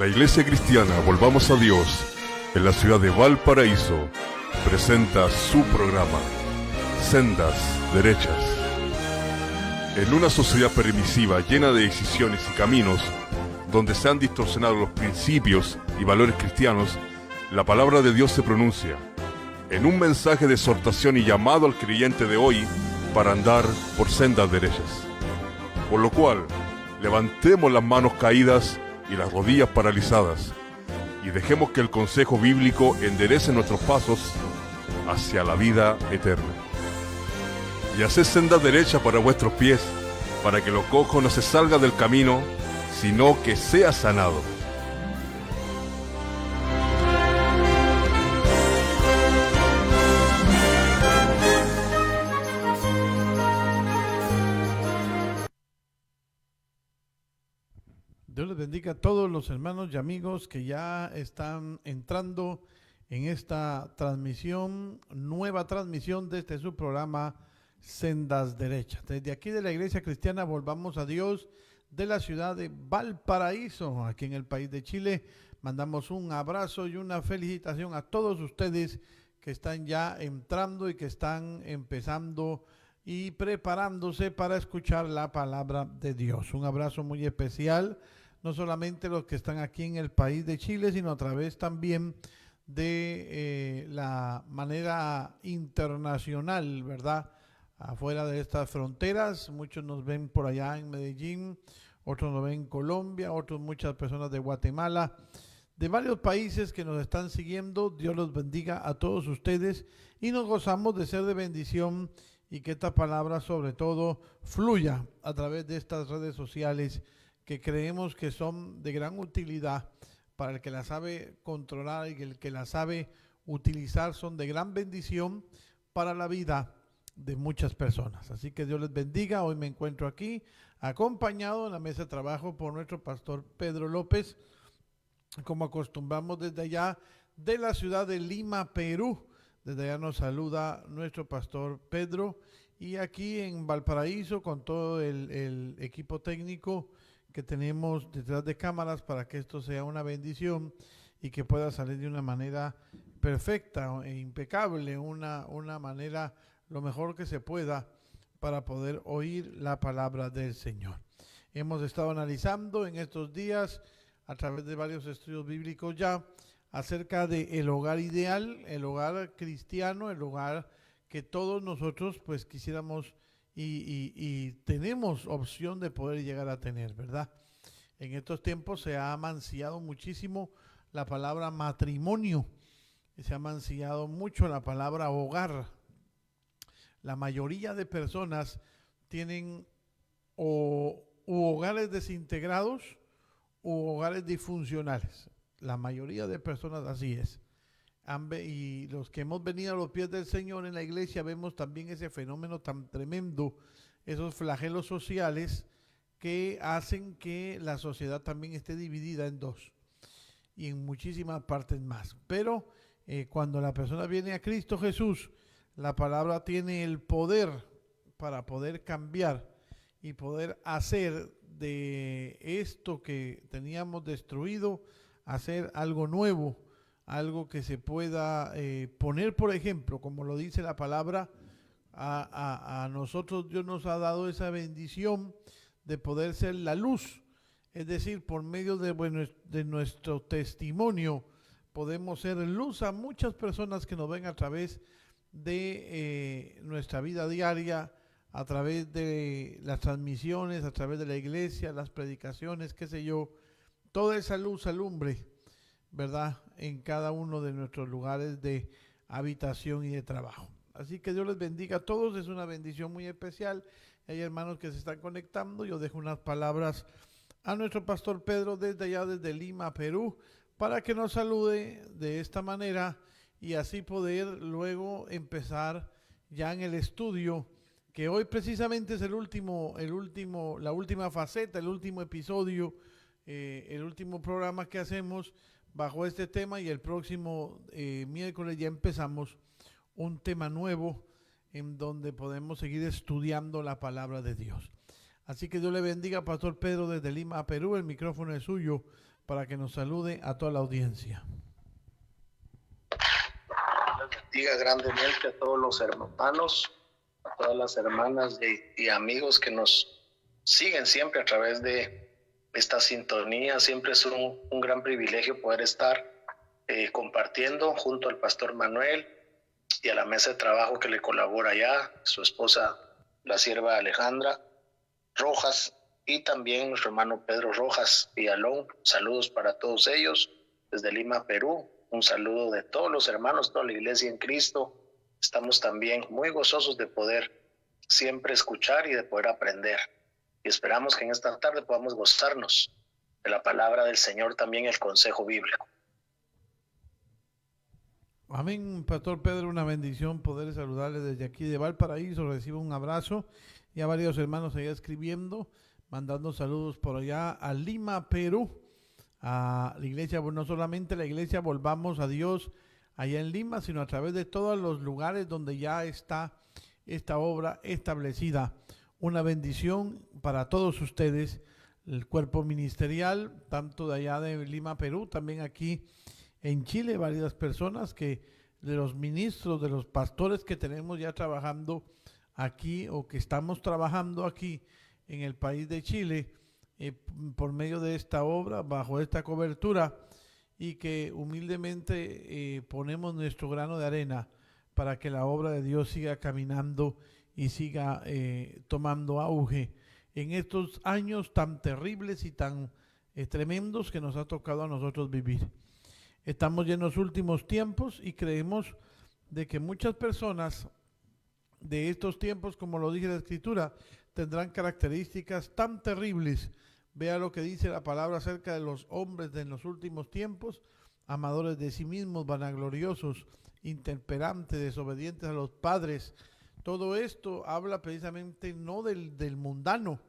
La Iglesia Cristiana Volvamos a Dios, en la ciudad de Valparaíso, presenta su programa, Sendas Derechas. En una sociedad permisiva llena de decisiones y caminos, donde se han distorsionado los principios y valores cristianos, la palabra de Dios se pronuncia, en un mensaje de exhortación y llamado al creyente de hoy para andar por sendas derechas. Por lo cual, levantemos las manos caídas y las rodillas paralizadas, y dejemos que el consejo bíblico enderece nuestros pasos hacia la vida eterna. Y haced senda derecha para vuestros pies, para que lo cojo no se salga del camino, sino que sea sanado. Dios les bendiga a todos los hermanos y amigos que ya están entrando en esta transmisión, nueva transmisión de este su programa Sendas Derechas. Desde aquí de la Iglesia Cristiana Volvamos a Dios de la ciudad de Valparaíso, aquí en el país de Chile, mandamos un abrazo y una felicitación a todos ustedes que están ya entrando y que están empezando y preparándose para escuchar la palabra de Dios. Un abrazo muy especial, no solamente los que están aquí en el país de Chile, sino a través también de la manera internacional, ¿verdad? Afuera de estas fronteras, muchos nos ven por allá en Medellín, otros nos ven en Colombia, otros muchas personas de Guatemala, de varios países que nos están siguiendo. Dios los bendiga a todos ustedes y nos gozamos de ser de bendición y que esta palabra sobre todo fluya a través de estas redes sociales que creemos que son de gran utilidad para el que la sabe controlar y el que la sabe utilizar, son de gran bendición para la vida de muchas personas. Así que Dios les bendiga. Hoy me encuentro aquí acompañado en la mesa de trabajo por nuestro pastor Pedro López, como acostumbramos desde allá de la ciudad de Lima, Perú. Desde allá nos saluda nuestro pastor Pedro, y aquí en Valparaíso con todo el equipo técnico que tenemos detrás de cámaras para que esto sea una bendición y que pueda salir de una manera perfecta e impecable, una manera lo mejor que se pueda para poder oír la palabra del Señor. Hemos estado analizando en estos días a través de varios estudios bíblicos ya acerca de el hogar ideal, el hogar cristiano, el hogar que todos nosotros pues quisiéramos y tenemos opción de poder llegar a tener, ¿verdad? En estos tiempos se ha mancillado muchísimo la palabra matrimonio, se ha mancillado mucho la palabra hogar. La mayoría de personas tienen u hogares desintegrados u hogares disfuncionales. La mayoría de personas así es. Y los que hemos venido a los pies del Señor en la iglesia vemos también ese fenómeno tan tremendo, esos flagelos sociales que hacen que la sociedad también esté dividida en dos y en muchísimas partes más. Pero cuando la persona viene a Cristo Jesús, la palabra tiene el poder para poder cambiar y poder hacer de esto que teníamos destruido, hacer algo nuevo, algo que se pueda poner, por ejemplo, como lo dice la palabra, a nosotros Dios nos ha dado esa bendición de poder ser la luz, es decir, por medio de nuestro testimonio podemos ser luz a muchas personas que nos ven a través de nuestra vida diaria, a través de las transmisiones, a través de la iglesia, las predicaciones, qué sé yo, toda esa luz alumbre, ¿verdad?, en cada uno de nuestros lugares de habitación y de trabajo. Así que Dios les bendiga a todos, es una bendición muy especial. Hay hermanos que se están conectando. Yo dejo unas palabras a nuestro pastor Pedro desde allá, desde Lima, Perú, para que nos salude de esta manera y así poder luego empezar ya en el estudio, que hoy precisamente es la última faceta, el último episodio, el último programa que hacemos bajo este tema, y el próximo miércoles ya empezamos un tema nuevo en donde podemos seguir estudiando la palabra de Dios. Así que Dios le bendiga, pastor Pedro, desde Lima, Perú. El micrófono es suyo para que nos salude a toda la audiencia. Bendiga grandemente a todos los hermanos, a todas las hermanas y amigos que nos siguen siempre a través de esta sintonía. Siempre es un gran privilegio poder estar compartiendo junto al pastor Manuel y a la mesa de trabajo que le colabora ya, su esposa, la sierva Alejandra Rojas, y también nuestro hermano Pedro Rojas Villalón. Saludos para todos ellos desde Lima, Perú. Un saludo de todos los hermanos, toda la iglesia en Cristo. Estamos también muy gozosos de poder siempre escuchar y de poder aprender. Y esperamos que en esta tarde podamos gozarnos de la palabra del Señor, también el consejo bíblico. Amén, Pastor Pedro, una bendición poder saludarle desde aquí de Valparaíso. Recibo un abrazo y a varios hermanos allá escribiendo, mandando saludos por allá a Lima, Perú, a la iglesia, no solamente la iglesia Volvamos a Dios allá en Lima, sino a través de todos los lugares donde ya está esta obra establecida. Una bendición para todos ustedes, el cuerpo ministerial, tanto de allá de Lima, Perú, también aquí en Chile, varias personas de los ministros, de los pastores que tenemos ya trabajando aquí o que estamos trabajando aquí en el país de Chile, por medio de esta obra, bajo esta cobertura, y que humildemente ponemos nuestro grano de arena para que la obra de Dios siga caminando y siga tomando auge en estos años tan terribles y tan tremendos que nos ha tocado a nosotros vivir. Estamos ya en los últimos tiempos y creemos de que muchas personas de estos tiempos, como lo dice la Escritura, tendrán características tan terribles. Vea lo que dice la palabra acerca de los hombres de los últimos tiempos: amadores de sí mismos, vanagloriosos, intemperantes, desobedientes a los padres. Todo esto habla precisamente no del mundano,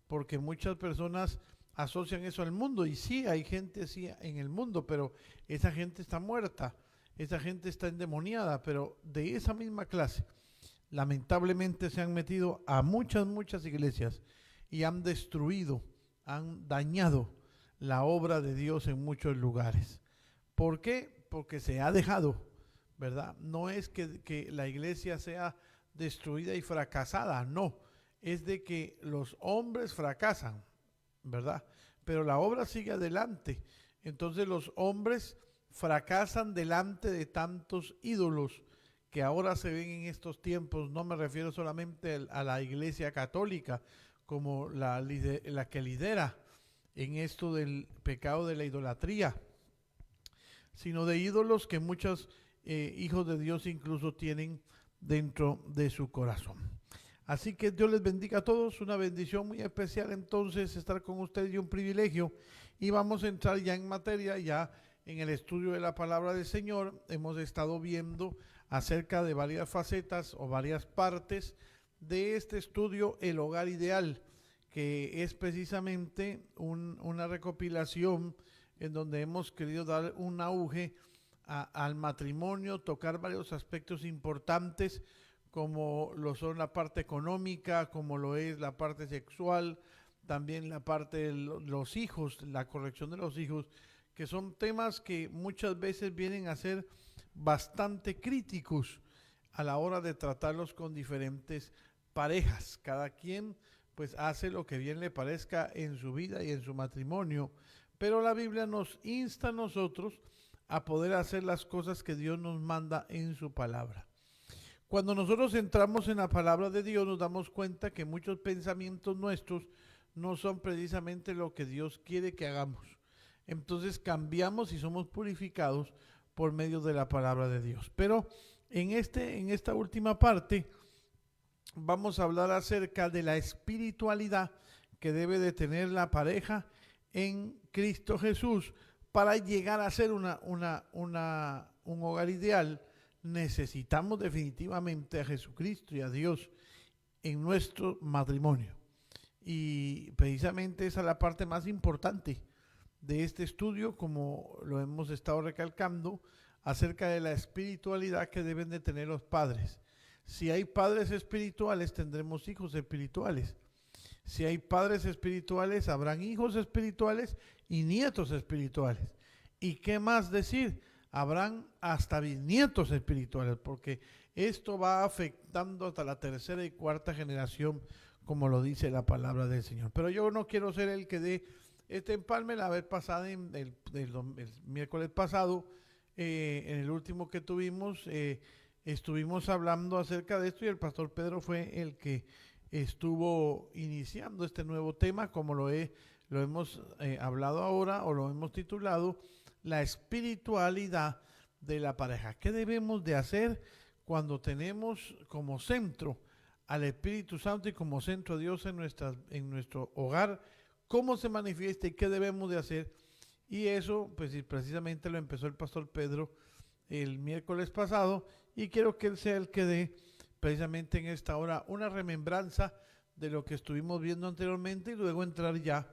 porque muchas personas asocian eso al mundo, y sí, hay gente así en el mundo, pero esa gente está muerta, esa gente está endemoniada. Pero de esa misma clase, lamentablemente, se han metido a muchas iglesias y han destruido, han dañado la obra de Dios en muchos lugares. ¿Por qué? Porque se ha dejado, ¿verdad? No es que la iglesia sea destruida y fracasada, no, es de que los hombres fracasan, ¿verdad? Pero la obra sigue adelante. Entonces los hombres fracasan delante de tantos ídolos que ahora se ven en estos tiempos. No me refiero solamente a la iglesia católica como la que lidera en esto del pecado de la idolatría, sino de ídolos que muchos hijos de Dios incluso tienen dentro de su corazón. Así que Dios les bendiga a todos, una bendición muy especial entonces estar con ustedes y un privilegio. Y vamos a entrar ya en materia, ya en el estudio de la palabra del Señor. Hemos estado viendo acerca de varias facetas o varias partes de este estudio, El Hogar Ideal, que es precisamente una recopilación en donde hemos querido dar un auge al matrimonio, tocar varios aspectos importantes, como lo son la parte económica, como lo es la parte sexual, también la parte de los hijos, la corrección de los hijos, que son temas que muchas veces vienen a ser bastante críticos a la hora de tratarlos con diferentes parejas. Cada quien pues hace lo que bien le parezca en su vida y en su matrimonio, pero la Biblia nos insta a nosotros a poder hacer las cosas que Dios nos manda en su palabra. Cuando nosotros entramos en la palabra de Dios, nos damos cuenta que muchos pensamientos nuestros no son precisamente lo que Dios quiere que hagamos. Entonces cambiamos y somos purificados por medio de la palabra de Dios. Pero en esta última parte vamos a hablar acerca de la espiritualidad que debe de tener la pareja en Cristo Jesús para llegar a ser un hogar ideal. Necesitamos definitivamente a Jesucristo y a Dios en nuestro matrimonio. Y precisamente esa es la parte más importante de este estudio, como lo hemos estado recalcando, acerca de la espiritualidad que deben de tener los padres. Si hay padres espirituales, tendremos hijos espirituales. Si hay padres espirituales, habrán hijos espirituales y nietos espirituales. ¿Y qué más decir? Habrán hasta bisnietos espirituales, porque esto va afectando hasta la tercera y cuarta generación, como lo dice la palabra del Señor. Pero yo no quiero ser el que dé este empalme. La vez pasada, el miércoles pasado, en el último que tuvimos, estuvimos hablando acerca de esto y el pastor Pedro fue el que estuvo iniciando este nuevo tema, como lo hemos hablado ahora, o lo hemos titulado la espiritualidad de la pareja. ¿Qué debemos de hacer cuando tenemos como centro al Espíritu Santo y como centro a Dios en nuestro hogar? ¿Cómo se manifiesta y qué debemos de hacer? Y eso, pues precisamente lo empezó el pastor Pedro el miércoles pasado, y quiero que él sea el que dé precisamente en esta hora una remembranza de lo que estuvimos viendo anteriormente y luego entrar ya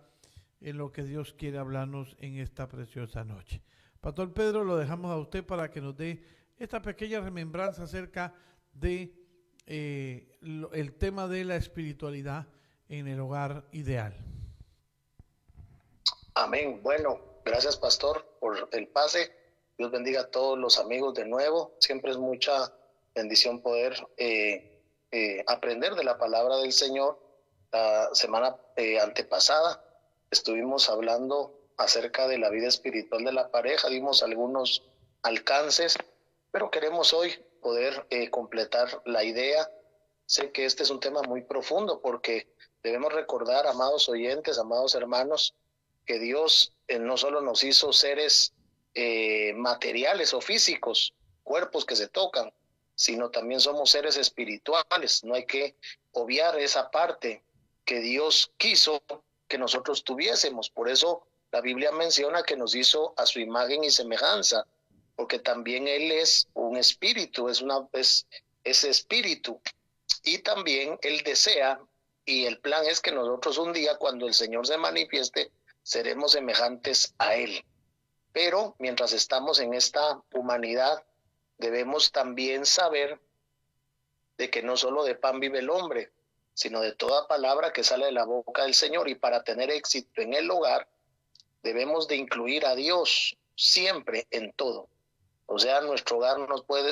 en lo que Dios quiere hablarnos en esta preciosa noche. Pastor Pedro, lo dejamos a usted para que nos dé esta pequeña remembranza acerca de el tema de la espiritualidad en el hogar ideal. Amén. Bueno, gracias, pastor, por el pase. Dios bendiga a todos los amigos de nuevo. Siempre es mucha bendición poder aprender de la palabra del Señor. La semana antepasada estuvimos hablando acerca de la vida espiritual de la pareja, dimos algunos alcances, pero queremos hoy poder completar la idea. Sé que este es un tema muy profundo porque debemos recordar, amados oyentes, amados hermanos, que Dios no solo nos hizo seres materiales o físicos, cuerpos que se tocan, sino también somos seres espirituales. No hay que obviar esa parte que Dios quiso que nosotros tuviésemos. Por eso la Biblia menciona que nos hizo a su imagen y semejanza, porque también Él es un espíritu, es espíritu, y también Él desea, y el plan es que nosotros un día, cuando el Señor se manifieste, seremos semejantes a Él. Pero mientras estamos en esta humanidad, debemos también saber de que no solo de pan vive el hombre, sino de toda palabra que sale de la boca del Señor. Y para tener éxito en el hogar, debemos de incluir a Dios siempre en todo. O sea, nuestro hogar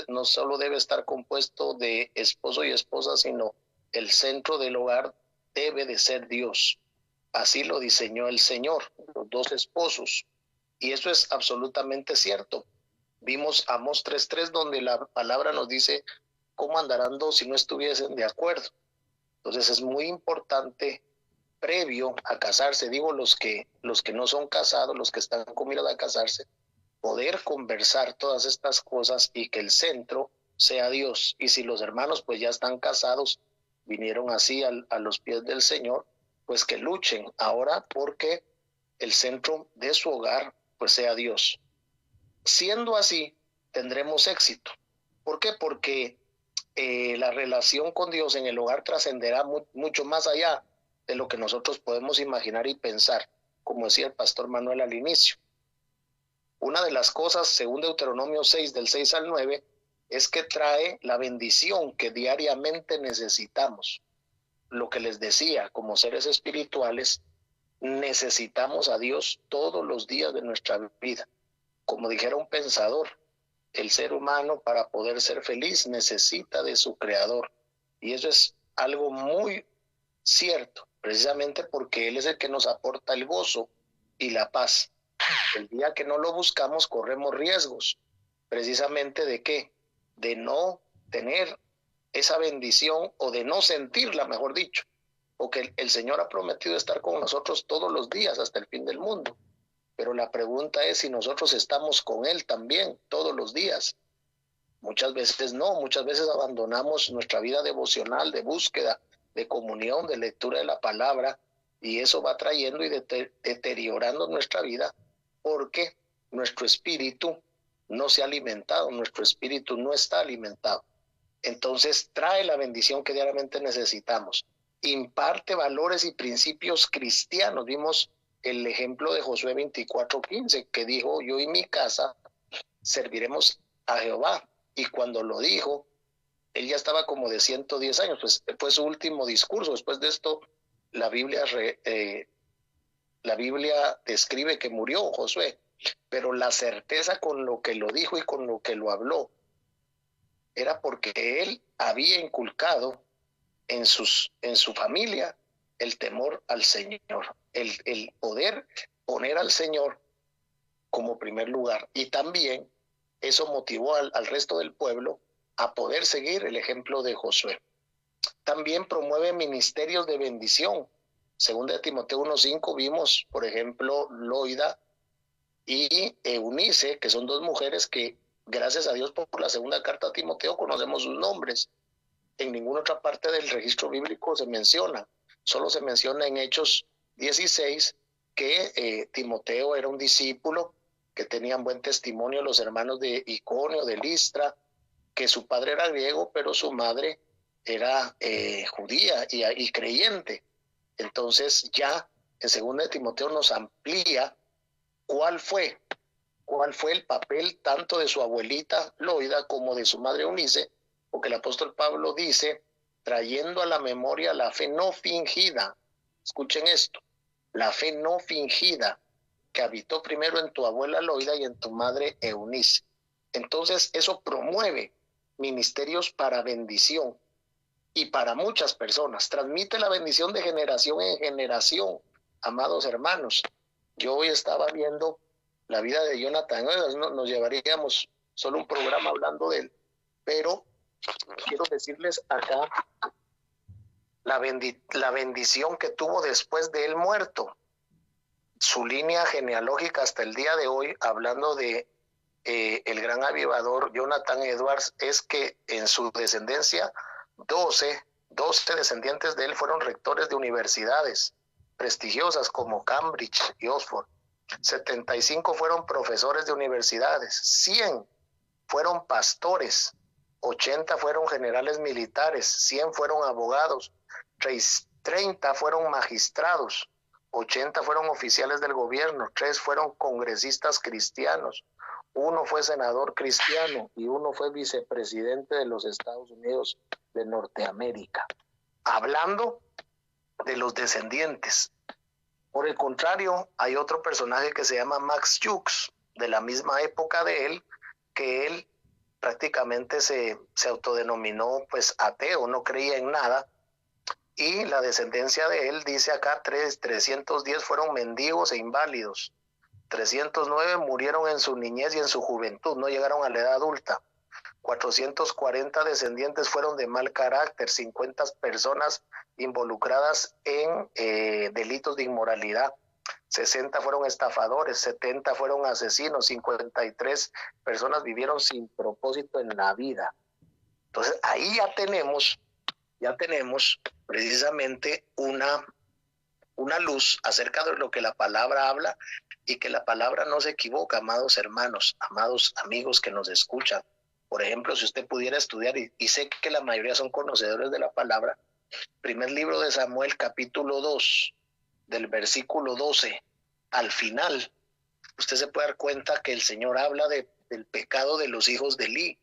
no solo debe estar compuesto de esposo y esposa, sino el centro del hogar debe de ser Dios. Así lo diseñó el Señor, los dos esposos. Y eso es absolutamente cierto. Vimos Amós 3:3, donde la palabra nos dice cómo andarán dos si no estuviesen de acuerdo. Entonces es muy importante, previo a casarse, digo los que no son casados, los que están con miras a casarse, poder conversar todas estas cosas y que el centro sea Dios. Y si los hermanos pues ya están casados, vinieron así a los pies del Señor, pues que luchen ahora porque el centro de su hogar pues sea Dios. Siendo así, tendremos éxito. ¿Por qué? Porque la relación con Dios en el hogar trascenderá mucho más allá de lo que nosotros podemos imaginar y pensar, como decía el pastor Manuel al inicio. Una de las cosas, según Deuteronomio 6, del 6 al 9, es que trae la bendición que diariamente necesitamos. Lo que les decía, como seres espirituales, necesitamos a Dios todos los días de nuestra vida. Como dijera un pensador, el ser humano para poder ser feliz necesita de su creador. Y eso es algo muy cierto, precisamente porque Él es el que nos aporta el gozo y la paz. El día que no lo buscamos corremos riesgos. ¿Precisamente de qué? De no tener esa bendición o de no sentirla, mejor dicho. Porque el Señor ha prometido estar con nosotros todos los días hasta el fin del mundo. Pero la pregunta es si nosotros estamos con Él también todos los días. Muchas veces no, muchas veces abandonamos nuestra vida devocional, de búsqueda, de comunión, de lectura de la palabra, y eso va trayendo y deteriorando nuestra vida porque nuestro espíritu no se ha alimentado, nuestro espíritu no está alimentado. Entonces trae la bendición que diariamente necesitamos. Imparte valores y principios cristianos. Vimos el ejemplo de Josué 24:15, que dijo: yo y mi casa serviremos a Jehová. Y cuando lo dijo, él ya estaba como de 110 años, pues fue su último discurso. Después de esto la Biblia describe que murió Josué, pero la certeza con lo que lo dijo y con lo que lo habló era porque él había inculcado en su familia el temor al Señor, el poder poner al Señor como primer lugar. Y también eso motivó al resto del pueblo a poder seguir el ejemplo de Josué. También promueve ministerios de bendición. Según de Timoteo 1:5 vimos, por ejemplo, Loida y Eunice, que son dos mujeres que, gracias a Dios por la segunda carta a Timoteo, conocemos sus nombres. En ninguna otra parte del registro bíblico se menciona. Solo se menciona en Hechos 16 que Timoteo era un discípulo, que tenían buen testimonio los hermanos de Iconio, de Listra, que su padre era griego, pero su madre era judía y creyente. Entonces ya en 2 de Timoteo nos amplía cuál fue el papel tanto de su abuelita Loida como de su madre Eunice, porque el apóstol Pablo dice, trayendo a la memoria la fe no fingida. Escuchen esto, la fe no fingida que habitó primero en tu abuela Loida y en tu madre Eunice. Entonces eso promueve ministerios para bendición y para muchas personas. Transmite la bendición de generación en generación, amados hermanos. Yo hoy estaba viendo la vida de Jonathan Edwards, nos llevaríamos solo un programa hablando de él, pero quiero decirles acá la bendición que tuvo después de él muerto. Su línea genealógica hasta el día de hoy, hablando de el gran avivador Jonathan Edwards, es que en su descendencia 12 descendientes de él fueron rectores de universidades prestigiosas como Cambridge y Oxford. 75 fueron profesores de universidades, 100 fueron pastores, 80 fueron generales militares, 100 fueron abogados, 30 fueron magistrados, 80 fueron oficiales del gobierno, 3 fueron congresistas cristianos, 1 fue senador cristiano y 1 fue vicepresidente de los Estados Unidos de Norteamérica. Hablando de los descendientes. Por el contrario, hay otro personaje que se llama Max Hughes, de la misma época de él, que él prácticamente se autodenominó pues ateo, no creía en nada, y la descendencia de él, dice acá, 310 fueron mendigos e inválidos, 309 murieron en su niñez y en su juventud, no llegaron a la edad adulta, 440 descendientes fueron de mal carácter, 50 personas involucradas en delitos de inmoralidad, 60 fueron estafadores, 70 fueron asesinos, 53 personas vivieron sin propósito en la vida. Entonces ahí ya tenemos precisamente una luz acerca de lo que la palabra habla y que la palabra no se equivoca, amados hermanos, amados amigos que nos escuchan. Por ejemplo, si usted pudiera estudiar, y sé que la mayoría son conocedores de la palabra, primer libro de Samuel, capítulo 2, del versículo 12, al final, usted se puede dar cuenta que el Señor habla del pecado de los hijos de Elí.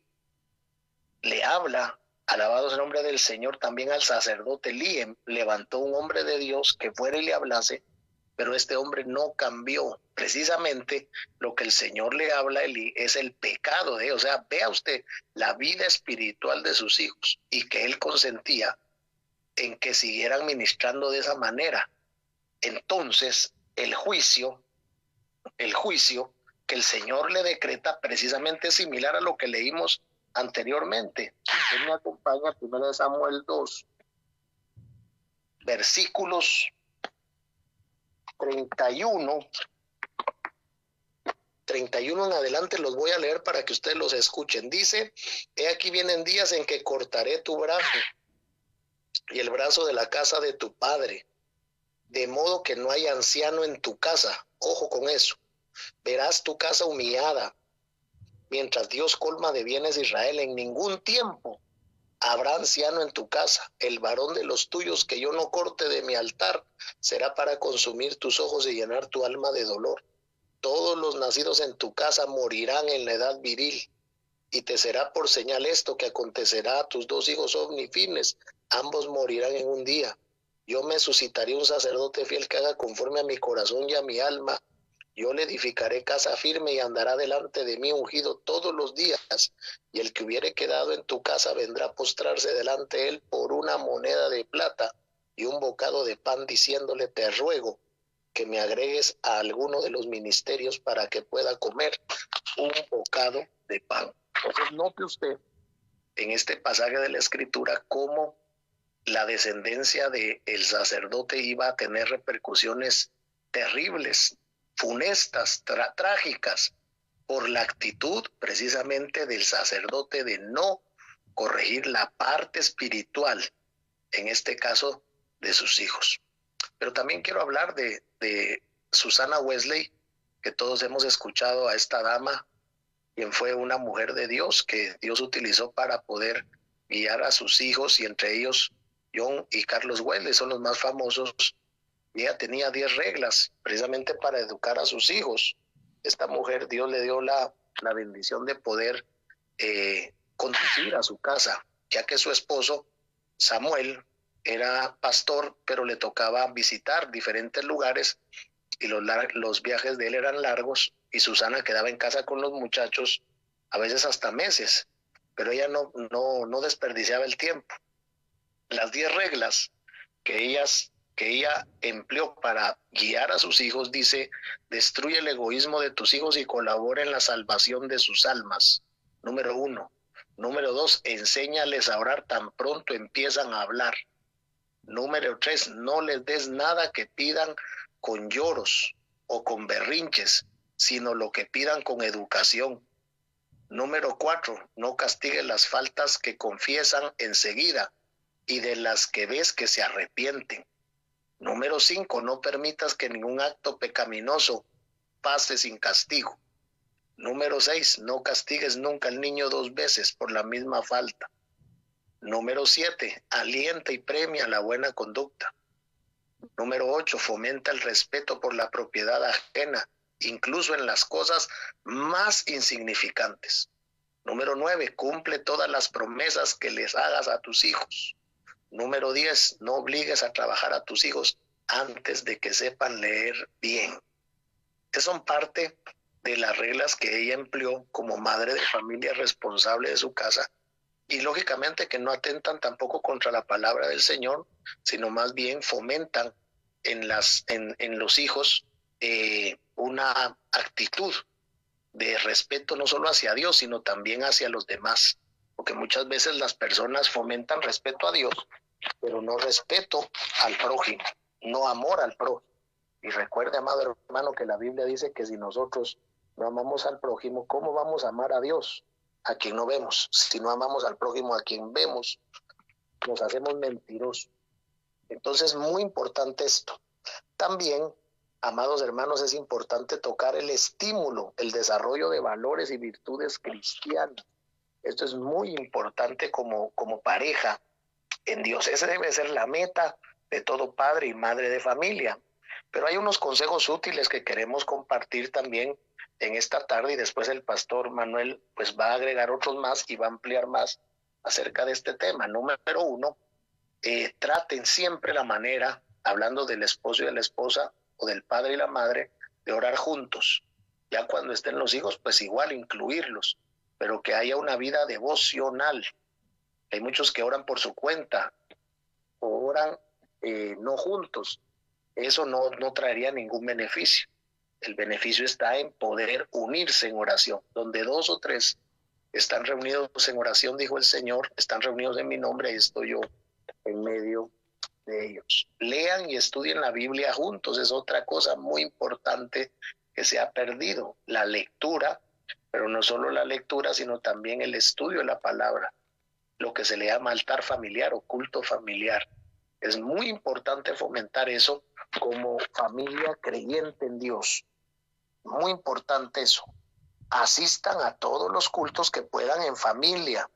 Le habla, alabado sea el nombre del Señor, también al sacerdote Elí. Levantó un hombre de Dios que fuera y le hablase, pero este hombre no cambió. Precisamente lo que el Señor le habla a Elí es el pecado de él. O sea, vea usted la vida espiritual de sus hijos y que él consentía en que siguieran ministrando de esa manera. Entonces, el juicio que el Señor le decreta precisamente es similar a lo que leímos anteriormente. Usted me acompaña a 1 Samuel 2, versículos 31 en adelante los voy a leer para que ustedes los escuchen. Dice, he aquí vienen días en que cortaré tu brazo y el brazo de la casa de tu padre, de modo que no haya anciano en tu casa. Ojo con eso. Verás tu casa humillada, mientras Dios colma de bienes Israel. En ningún tiempo habrá anciano en tu casa. El varón de los tuyos que yo no corte de mi altar será para consumir tus ojos y llenar tu alma de dolor. Todos los nacidos en tu casa morirán en la edad viril, y te será por señal esto que acontecerá a tus 2 hijos omnifines. Ambos morirán en un día. Yo me suscitaré un sacerdote fiel que haga conforme a mi corazón y a mi alma. Yo le edificaré casa firme y andará delante de mí ungido todos los días. Y el que hubiere quedado en tu casa vendrá a postrarse delante de él por una moneda de plata y un bocado de pan, diciéndole: te ruego que me agregues a alguno de los ministerios para que pueda comer un bocado de pan. Entonces note usted en este pasaje de la Escritura cómo la descendencia del sacerdote iba a tener repercusiones terribles, funestas, trágicas, por la actitud precisamente del sacerdote de no corregir la parte espiritual, en este caso de sus hijos. Pero también quiero hablar de Susana Wesley, que todos hemos escuchado a esta dama, quien fue una mujer de Dios, que Dios utilizó para poder guiar a sus hijos, y entre ellos John y Carlos Wesley son los más famosos. Y ella tenía 10 reglas precisamente para educar a sus hijos. Esta mujer, Dios le dio la bendición de poder conducir a su casa, ya que su esposo, Samuel, era pastor, pero le tocaba visitar diferentes lugares y los viajes de él eran largos, y Susana quedaba en casa con los muchachos, a veces hasta meses, pero ella no desperdiciaba el tiempo. Las 10 reglas que ella empleó para guiar a sus hijos, dice: destruye el egoísmo de tus hijos y colabora en la salvación de sus almas. Número 1. Número 2, enséñales a orar tan pronto empiezan a hablar. Número 3, no les des nada que pidan con lloros o con berrinches, sino lo que pidan con educación. Número 4, no castigues las faltas que confiesan enseguida y de las que ves que se arrepienten. Número 5, no permitas que ningún acto pecaminoso pase sin castigo. Número 6, no castigues nunca al niño 2 veces por la misma falta. Número 7, alienta y premia la buena conducta. Número 8, fomenta el respeto por la propiedad ajena, incluso en las cosas más insignificantes. Número 9, cumple todas las promesas que les hagas a tus hijos. Número 10, no obligues a trabajar a tus hijos antes de que sepan leer bien. Estas son parte de las reglas que ella empleó como madre de familia responsable de su casa, y lógicamente que no atentan tampoco contra la palabra del Señor, sino más bien fomentan en los hijos una actitud de respeto no solo hacia Dios, sino también hacia los demás, porque muchas veces las personas fomentan respeto a Dios, pero no respeto al prójimo, no amor al prójimo. Y recuerde, amado hermano, que la Biblia dice que si nosotros no amamos al prójimo, ¿cómo vamos a amar a Dios, a quien no vemos? Si no amamos al prójimo, a quien vemos, nos hacemos mentirosos. Entonces, muy importante esto. También, amados hermanos, es importante tocar el estímulo, el desarrollo de valores y virtudes cristianas. Esto es muy importante como pareja en Dios. Esa debe ser la meta de todo padre y madre de familia. Pero hay unos consejos útiles que queremos compartir también en esta tarde, y después el pastor Manuel pues va a agregar otros más y va a ampliar más acerca de este tema. Número 1, traten siempre la manera, hablando del esposo y de la esposa, o del padre y la madre, de orar juntos. Ya cuando estén los hijos, pues igual incluirlos, pero que haya una vida devocional. Hay muchos que oran por su cuenta o oran no juntos. Eso no traería ningún beneficio. El beneficio está en poder unirse en oración. Donde 2 o 3 están reunidos en oración, dijo el Señor, están reunidos en mi nombre, y estoy yo en medio de ellos. Lean y estudien la Biblia juntos. Es otra cosa muy importante que se ha perdido. La lectura, pero no solo la lectura, sino también el estudio de la palabra. Lo que se le llama altar familiar o culto familiar. Es muy importante fomentar eso como familia creyente en Dios. Muy importante eso. Asistan a todos los cultos que puedan en familia.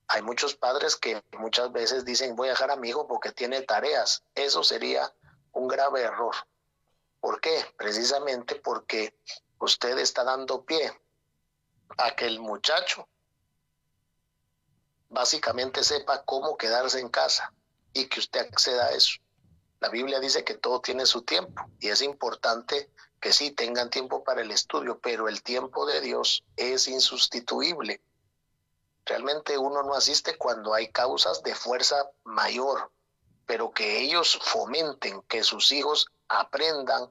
Hay muchos padres que muchas veces dicen: voy a dejar a mi hijo porque tiene tareas. Eso sería un grave error. ¿Por qué? Precisamente porque usted está dando pie a que el muchacho básicamente sepa cómo quedarse en casa y que usted acceda a eso. La Biblia dice que todo tiene su tiempo y es importante que sí tengan tiempo para el estudio, pero el tiempo de Dios es insustituible. Realmente uno no asiste cuando hay causas de fuerza mayor, pero que ellos fomenten que sus hijos aprendan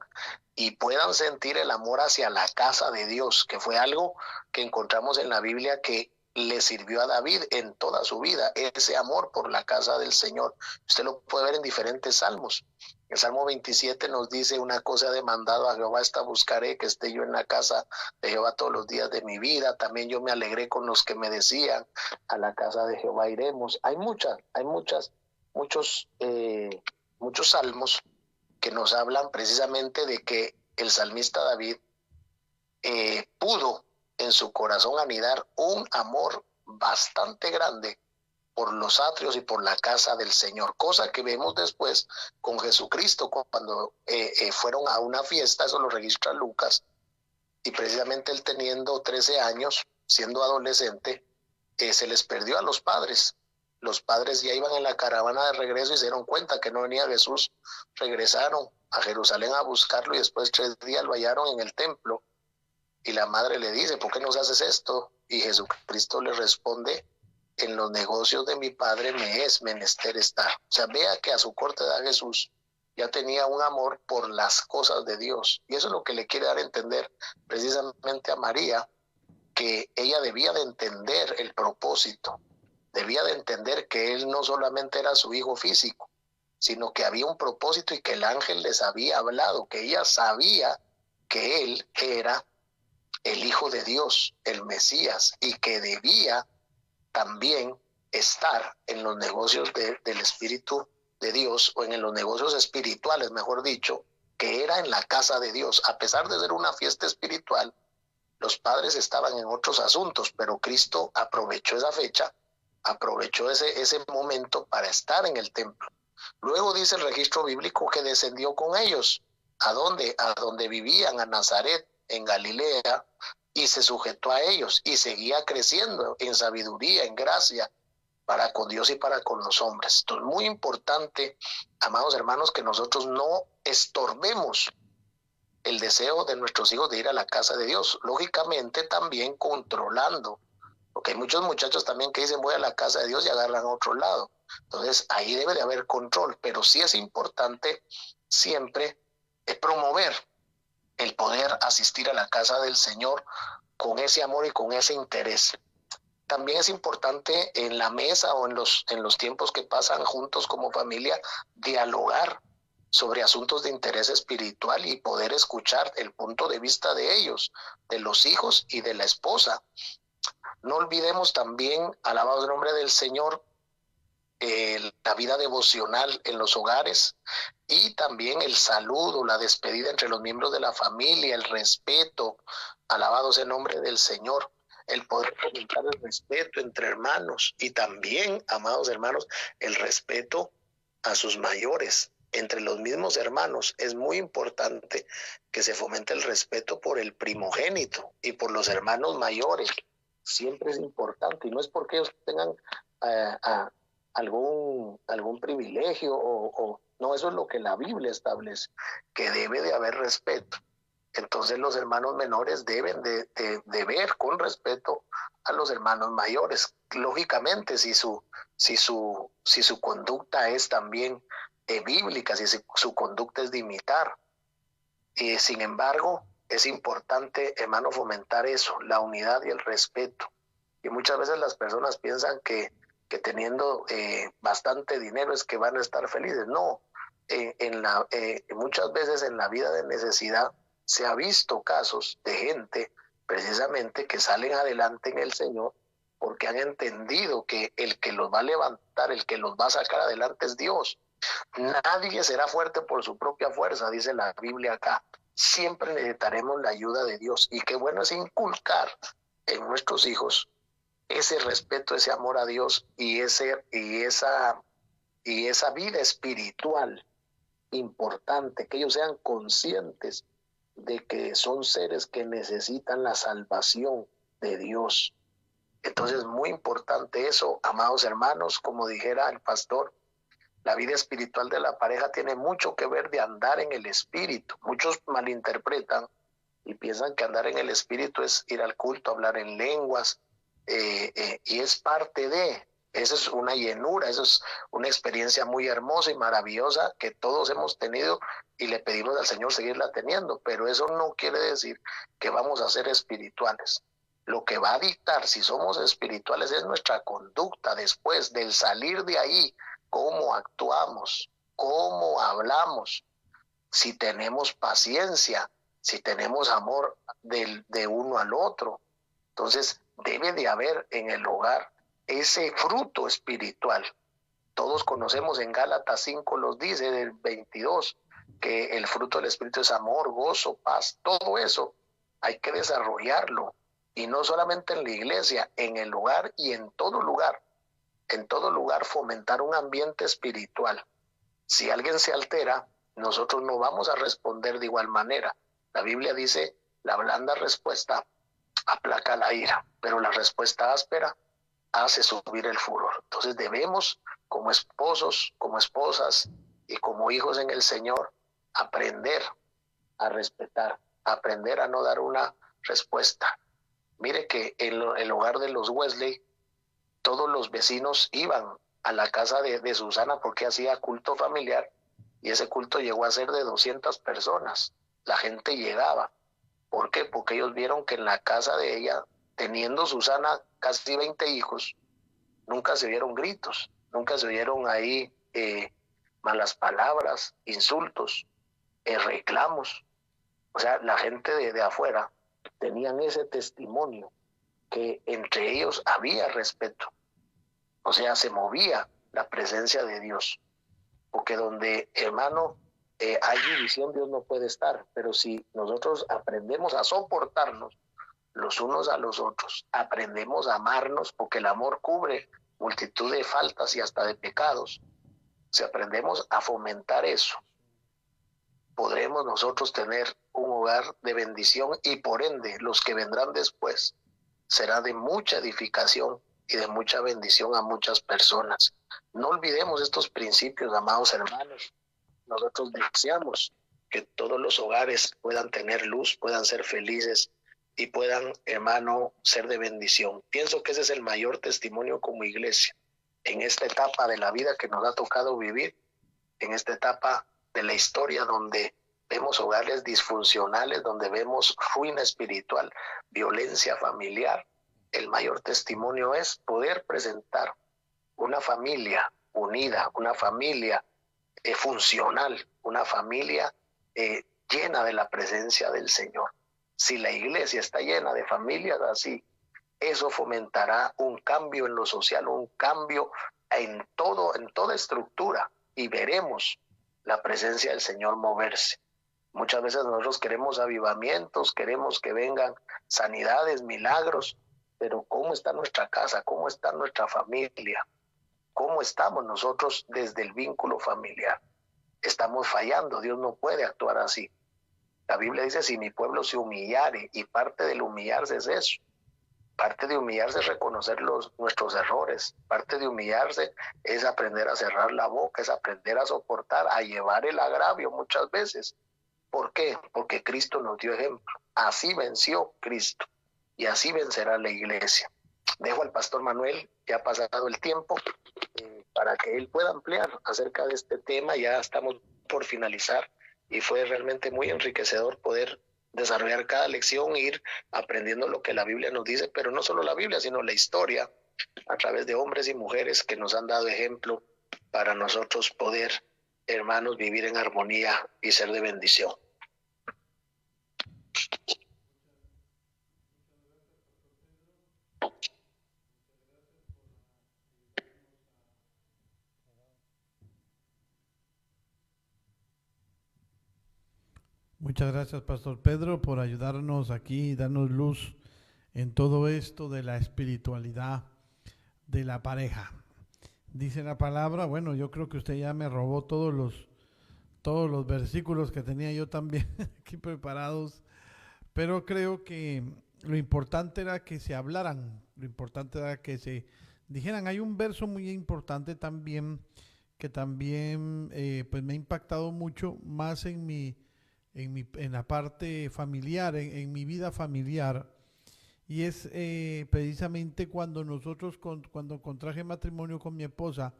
y puedan sentir el amor hacia la casa de Dios, que fue algo que encontramos en la Biblia que le sirvió a David en toda su vida, ese amor por la casa del Señor. Usted lo puede ver en diferentes salmos. El Salmo 27 nos dice: una cosa he demandado a Jehová, esta buscaré, que esté yo en la casa de Jehová todos los días de mi vida. También yo me alegré con los que me decían: a la casa de Jehová iremos. Hay muchos salmos que nos hablan precisamente de que el salmista David pudo en su corazón anidar un amor bastante grande por los atrios y por la casa del Señor, cosa que vemos después con Jesucristo cuando fueron a una fiesta. Eso lo registra Lucas, y precisamente él, teniendo 13 años, siendo adolescente, se les perdió a los padres. Los padres ya iban en la caravana de regreso y se dieron cuenta que no venía Jesús. Regresaron a Jerusalén a buscarlo y después 3 días lo hallaron en el templo. Y la madre le dice: ¿por qué nos haces esto? Y Jesucristo le responde: en los negocios de mi padre me es menester estar. O sea, vea que a su corta edad Jesús ya tenía un amor por las cosas de Dios. Y eso es lo que le quiere dar a entender precisamente a María, que ella debía de entender el propósito, debía de entender que él no solamente era su hijo físico, sino que había un propósito y que el ángel les había hablado, que ella sabía que él era el Hijo de Dios, el Mesías, y que debía también estar en los negocios del Espíritu de Dios, o en los negocios espirituales, mejor dicho, que era en la casa de Dios. A pesar de ser una fiesta espiritual, los padres estaban en otros asuntos, pero Cristo aprovechó esa fecha, aprovechó ese momento para estar en el templo. Luego dice el registro bíblico que descendió con ellos. ¿A dónde? A donde vivían, a Nazaret, en Galilea, y se sujetó a ellos y seguía creciendo en sabiduría, en gracia, para con Dios y para con los hombres. Entonces, muy importante, amados hermanos, que nosotros no estorbemos el deseo de nuestros hijos de ir a la casa de Dios, lógicamente también controlando, porque hay muchos muchachos también que dicen: voy a la casa de Dios, y agarran a otro lado. Entonces ahí debe de haber control, pero sí es importante siempre promover el poder asistir a la casa del Señor con ese amor y con ese interés. También es importante en la mesa o en los tiempos que pasan juntos como familia, dialogar sobre asuntos de interés espiritual y poder escuchar el punto de vista de ellos, de los hijos y de la esposa. No olvidemos también, alabado el nombre del Señor, la vida devocional en los hogares, y también el saludo, la despedida entre los miembros de la familia, el respeto, alabado sea el nombre del Señor, el poder fomentar el respeto entre hermanos, y también, amados hermanos, el respeto a sus mayores. Entre los mismos hermanos es muy importante que se fomente el respeto por el primogénito y por los hermanos mayores. Siempre es importante, y no es porque ellos tengan algún privilegio o no, eso es lo que la Biblia establece, que debe de haber respeto. Entonces los hermanos menores deben de ver con respeto a los hermanos mayores. Lógicamente, si su conducta es también bíblica, si su conducta es de imitar. Sin embargo, es importante, hermano, fomentar eso, la unidad y el respeto. Y muchas veces las personas piensan que teniendo bastante dinero es que van a estar felices. No, muchas veces en la vida de necesidad se ha visto casos de gente precisamente que salen adelante en el Señor porque han entendido que el que los va a levantar, el que los va a sacar adelante es Dios. Nadie será fuerte por su propia fuerza, dice la Biblia acá. Siempre necesitaremos la ayuda de Dios, y qué bueno es inculcar en nuestros hijos ese respeto, ese amor a Dios y esa vida espiritual importante, que ellos sean conscientes de que son seres que necesitan la salvación de Dios. Entonces, muy importante eso, amados hermanos, como dijera el pastor, La vida espiritual de la pareja tiene mucho que ver de andar en el espíritu. Muchos malinterpretan y piensan que andar en el espíritu es ir al culto, hablar en lenguas, y es parte de, eso es una llenura, eso es una experiencia muy hermosa y maravillosa que todos hemos tenido y le pedimos al Señor seguirla teniendo, pero eso no quiere decir que vamos a ser espirituales. Lo que va a dictar si somos espirituales es nuestra conducta después del salir de ahí, cómo actuamos, cómo hablamos, si tenemos paciencia, si tenemos amor de uno al otro. Entonces debe de haber en el hogar ese fruto espiritual. Todos conocemos, en Gálatas 5 los dice, del 22, que el fruto del Espíritu es amor, gozo, paz. Todo eso hay que desarrollarlo, y no solamente en la iglesia, en el hogar y en todo lugar. En todo lugar fomentar un ambiente espiritual. Si alguien se altera, nosotros no vamos a responder de igual manera. La Biblia dice, la blanda respuesta aplaca la ira, pero la respuesta áspera hace subir el furor. Entonces debemos, como esposos, como esposas y como hijos en el Señor, aprender a respetar, aprender a no dar una respuesta. Mire que en el hogar de los Wesley, todos los vecinos iban a la casa de Susana porque hacía culto familiar, y ese culto llegó a ser de 200 personas. La gente llegaba. ¿Por qué? Porque ellos vieron que en la casa de ella, teniendo Susana casi 20 hijos, nunca se vieron gritos, nunca se vieron ahí malas palabras, insultos, reclamos. O sea, la gente de afuera tenían ese testimonio que entre ellos había respeto. O sea, se movía la presencia de Dios. Porque donde, hermano, hay división, Dios no puede estar. Pero si nosotros aprendemos a soportarnos los unos a los otros, aprendemos a amarnos, porque el amor cubre multitud de faltas y hasta de pecados. Si aprendemos a fomentar eso, podremos nosotros tener un hogar de bendición, y por ende los que vendrán después será de mucha edificación y de mucha bendición a muchas personas. No olvidemos estos principios, amados hermanos. Nosotros deseamos que todos los hogares puedan tener luz, puedan ser felices y puedan, hermano, ser de bendición. Pienso que ese es el mayor testimonio como iglesia en esta etapa de la vida que nos ha tocado vivir, en esta etapa de la historia donde vemos hogares disfuncionales, donde vemos ruina espiritual, violencia familiar. El mayor testimonio es poder presentar una familia unida, una familia funcional, una familia llena de la presencia del Señor. Si la iglesia está llena de familias así, eso fomentará un cambio en lo social, un cambio en toda estructura, y veremos la presencia del Señor moverse. Muchas veces nosotros queremos avivamientos, queremos que vengan sanidades, milagros, pero ¿cómo está nuestra casa? ¿Cómo está nuestra familia? ¿Cómo estamos nosotros desde el vínculo familiar? Estamos fallando, Dios no puede actuar así. La Biblia dice, si mi pueblo se humillare, y parte del humillarse es eso. Parte de humillarse es reconocer nuestros errores. Parte de humillarse es aprender a cerrar la boca, es aprender a soportar, a llevar el agravio muchas veces. ¿Por qué? Porque Cristo nos dio ejemplo. Así venció Cristo y así vencerá la iglesia. Dejo al pastor Manuel, ya ha pasado el tiempo, para que él pueda ampliar acerca de este tema. Ya estamos por finalizar y fue realmente muy enriquecedor poder desarrollar cada lección e ir aprendiendo lo que la Biblia nos dice, pero no solo la Biblia, sino la historia, a través de hombres y mujeres que nos han dado ejemplo para nosotros poder, hermanos, vivir en armonía y ser de bendición. Muchas gracias, Pastor Pedro, por ayudarnos aquí, darnos luz en todo esto de la espiritualidad de la pareja. Dice la palabra, bueno, yo creo que usted ya me robó todos los versículos que tenía yo también aquí preparados, pero creo que lo importante era que se hablaran, lo importante era que se dijeran. Hay un verso muy importante también que también pues me ha impactado mucho más en la parte familiar, en mi vida familiar. Y es precisamente cuando cuando contraje matrimonio con mi esposa,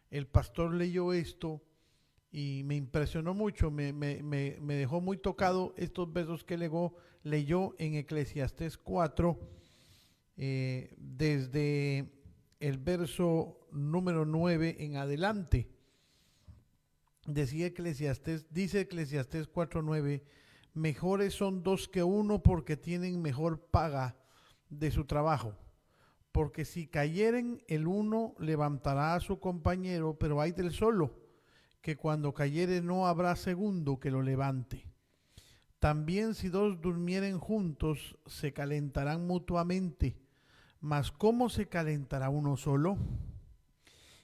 el pastor leyó esto y me impresionó mucho, me dejó muy tocado estos versos que leyó en Eclesiastés 4, desde el verso número 9 en adelante. Dice Eclesiastés 4:9, mejores son dos que uno porque tienen mejor paga de su trabajo. Porque si cayeren el uno levantará a su compañero, pero hay del solo, que cuando cayere no habrá segundo que lo levante. También si dos durmieren juntos, se calentarán mutuamente, mas ¿cómo se calentará uno solo?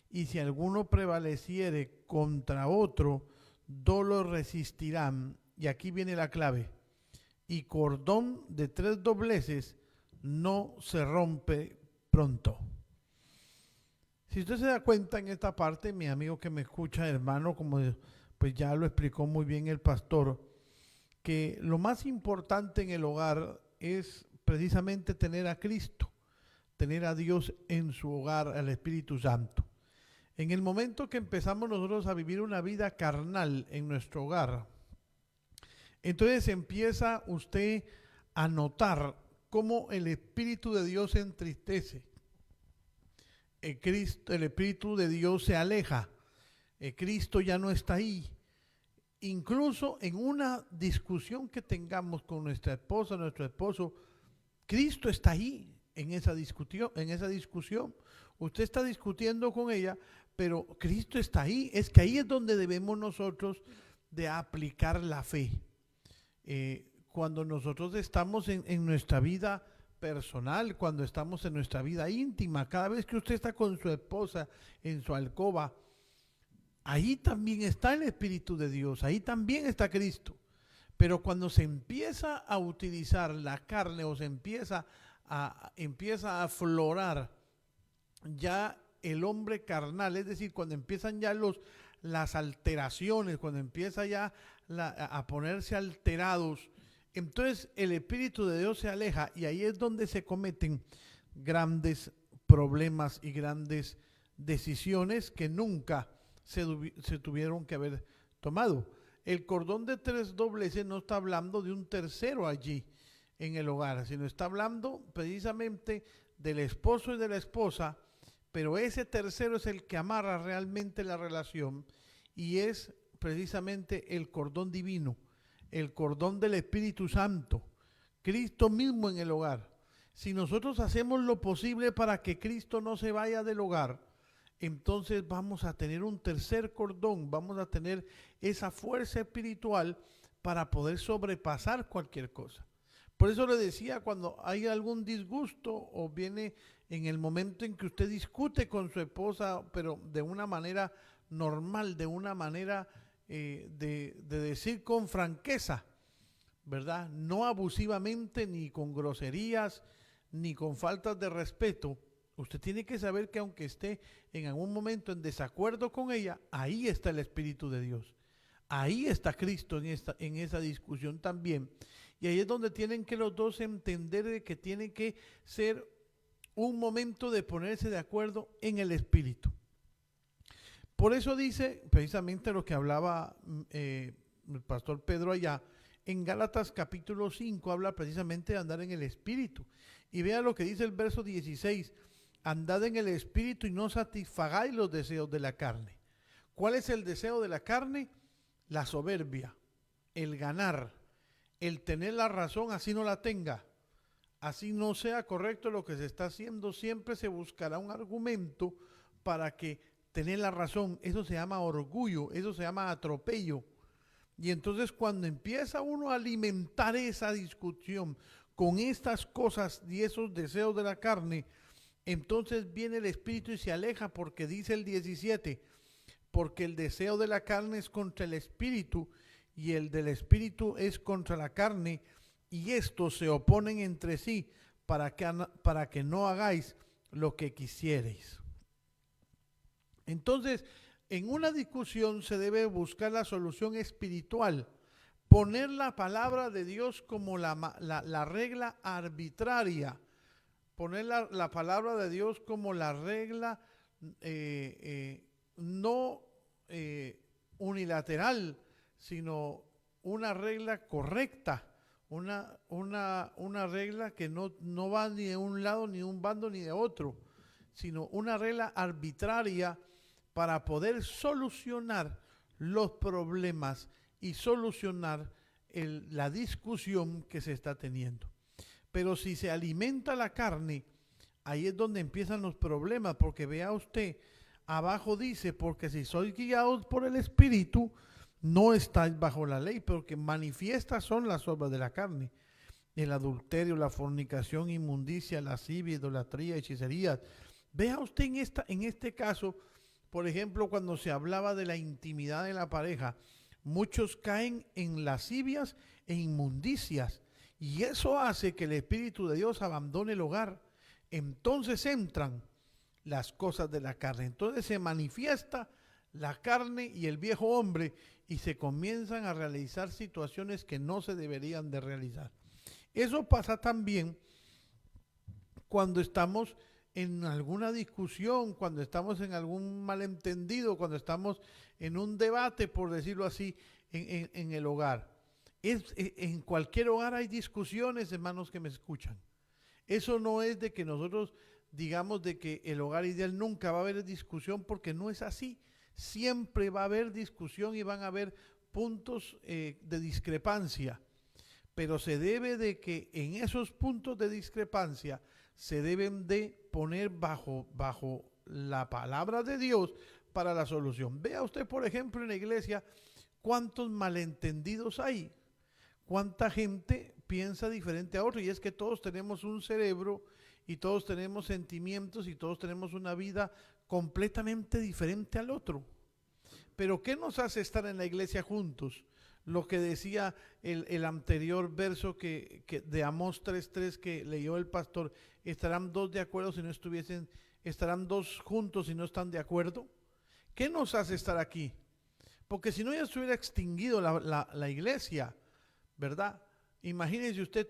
Y si alguno prevaleciere contra otro, dos lo resistirán. Y aquí viene la clave. Y cordón de 3 dobleces no se rompe pronto. Si usted se da cuenta en esta parte, mi amigo que me escucha, hermano, como pues ya lo explicó muy bien el pastor, que lo más importante en el hogar es precisamente tener a Cristo, tener a Dios en su hogar, al Espíritu Santo. En el momento que empezamos nosotros a vivir una vida carnal en nuestro hogar, entonces empieza usted a notar cómo el Espíritu de Dios se entristece. El Espíritu de Dios se aleja. Cristo ya no está ahí. Incluso en una discusión que tengamos con nuestra esposa, nuestro esposo, Cristo está ahí en esa discusión. Usted está discutiendo con ella, pero Cristo está ahí. Es que ahí es donde debemos nosotros de aplicar la fe. Cuando nosotros estamos en nuestra vida personal, cuando estamos en nuestra vida íntima, cada vez que usted está con su esposa en su alcoba, ahí también está el Espíritu de Dios, ahí también está Cristo. Pero cuando se empieza a utilizar la carne o se empieza a aflorar ya el hombre carnal, es decir, cuando empiezan ya las alteraciones, cuando empieza ya a ponerse alterados, entonces el Espíritu de Dios se aleja y ahí es donde se cometen grandes problemas y grandes decisiones que nunca se tuvieron que haber tomado. El cordón de 3 dobleces no está hablando de un tercero allí en el hogar, sino está hablando precisamente del esposo y de la esposa, pero ese tercero es el que amarra realmente la relación y es precisamente el cordón divino, el cordón del Espíritu Santo, Cristo mismo en el hogar. Si nosotros hacemos lo posible para que Cristo no se vaya del hogar, entonces vamos a tener un tercer cordón, vamos a tener esa fuerza espiritual para poder sobrepasar cualquier cosa. Por eso le decía, cuando hay algún disgusto o viene en el momento en que usted discute con su esposa, pero de una manera normal, de una manera de decir con franqueza, ¿verdad? No abusivamente, ni con groserías, ni con faltas de respeto. Usted tiene que saber que aunque esté en algún momento en desacuerdo con ella, ahí está el Espíritu de Dios. Ahí está Cristo en esa discusión también. Y ahí es donde tienen que los dos entender de que tiene que ser un momento de ponerse de acuerdo en el Espíritu. Por eso dice precisamente lo que hablaba el pastor Pedro allá, en Gálatas capítulo 5 habla precisamente de andar en el Espíritu. Y vea lo que dice el verso 16, andad en el Espíritu y no satisfagáis los deseos de la carne. ¿Cuál es el deseo de la carne? La soberbia, el ganar, el tener la razón así no la tenga, así no sea correcto lo que se está haciendo, siempre se buscará un argumento para que tener la razón. Eso se llama orgullo, eso se llama atropello. Y entonces cuando empieza uno a alimentar esa discusión con estas cosas y esos deseos de la carne, entonces viene el Espíritu y se aleja, porque dice el 17, porque el deseo de la carne es contra el Espíritu y el del Espíritu es contra la carne, y estos se oponen entre sí para que no hagáis lo que quisiereis. Entonces, en una discusión se debe buscar la solución espiritual, poner la palabra de Dios como la regla arbitraria, poner la palabra de Dios como la regla no unilateral, sino una regla correcta, una regla que no va ni de un lado, ni de un bando, ni de otro, sino una regla arbitraria para poder solucionar los problemas y solucionar la discusión que se está teniendo. Pero si se alimenta la carne, ahí es donde empiezan los problemas, porque vea usted, abajo dice, porque si sois guiados por el Espíritu, no estáis bajo la ley, porque manifiestas son las obras de la carne: el adulterio, la fornicación, inmundicia, lascivia, idolatría, hechicerías. Vea usted en este caso, por ejemplo, cuando se hablaba de la intimidad de la pareja, muchos caen en lascivias e inmundicias, y eso hace que el Espíritu de Dios abandone el hogar. Entonces entran las cosas de la carne, entonces se manifiesta la carne y el viejo hombre, y se comienzan a realizar situaciones que no se deberían de realizar. Eso pasa también cuando estamos en alguna discusión, cuando estamos en algún malentendido, cuando estamos en un debate, por decirlo así, en el hogar. En cualquier hogar hay discusiones, hermanos que me escuchan. Eso no es de que nosotros digamos de que el hogar ideal nunca va a haber discusión, porque no es así. Siempre va a haber discusión y van a haber puntos de discrepancia, pero se debe de que en esos puntos de discrepancia se deben de poner bajo la palabra de Dios para la solución. Vea usted, por ejemplo, en la iglesia, cuántos malentendidos hay, cuánta gente piensa diferente a otro, y es que todos tenemos un cerebro y todos tenemos sentimientos y todos tenemos una vida completamente diferente al otro. Pero ¿qué nos hace estar en la iglesia juntos? Lo que decía el anterior verso que de Amós 3:3 que leyó el pastor: estarán dos de acuerdo si no estuviesen, estarán dos juntos si no están de acuerdo. ¿Qué nos hace estar aquí? Porque si no, ya se hubiera extinguido la iglesia, ¿verdad? Imagínese usted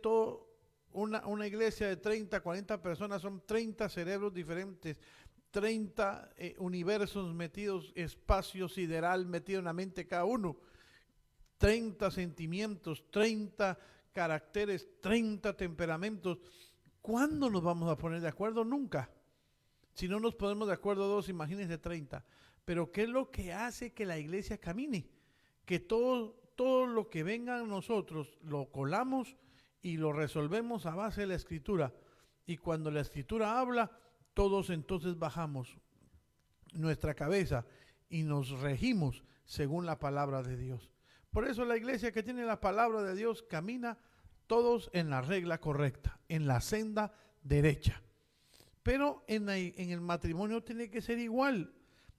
una iglesia de 30, 40 personas, son 30 cerebros diferentes, 30 universos metidos, espacio sideral metido en la mente cada uno, 30 sentimientos, 30 caracteres, 30 temperamentos. ¿Cuándo nos vamos a poner de acuerdo? Nunca. Si no nos ponemos de acuerdo dos, imagínense 30. Pero ¿qué es lo que hace que la iglesia camine? Que todo lo que venga a nosotros lo colamos y lo resolvemos a base de la Escritura. Y cuando la Escritura habla, todos entonces bajamos nuestra cabeza y nos regimos según la palabra de Dios. Por eso la iglesia que tiene la palabra de Dios camina todos en la regla correcta, en la senda derecha. Pero en el matrimonio tiene que ser igual.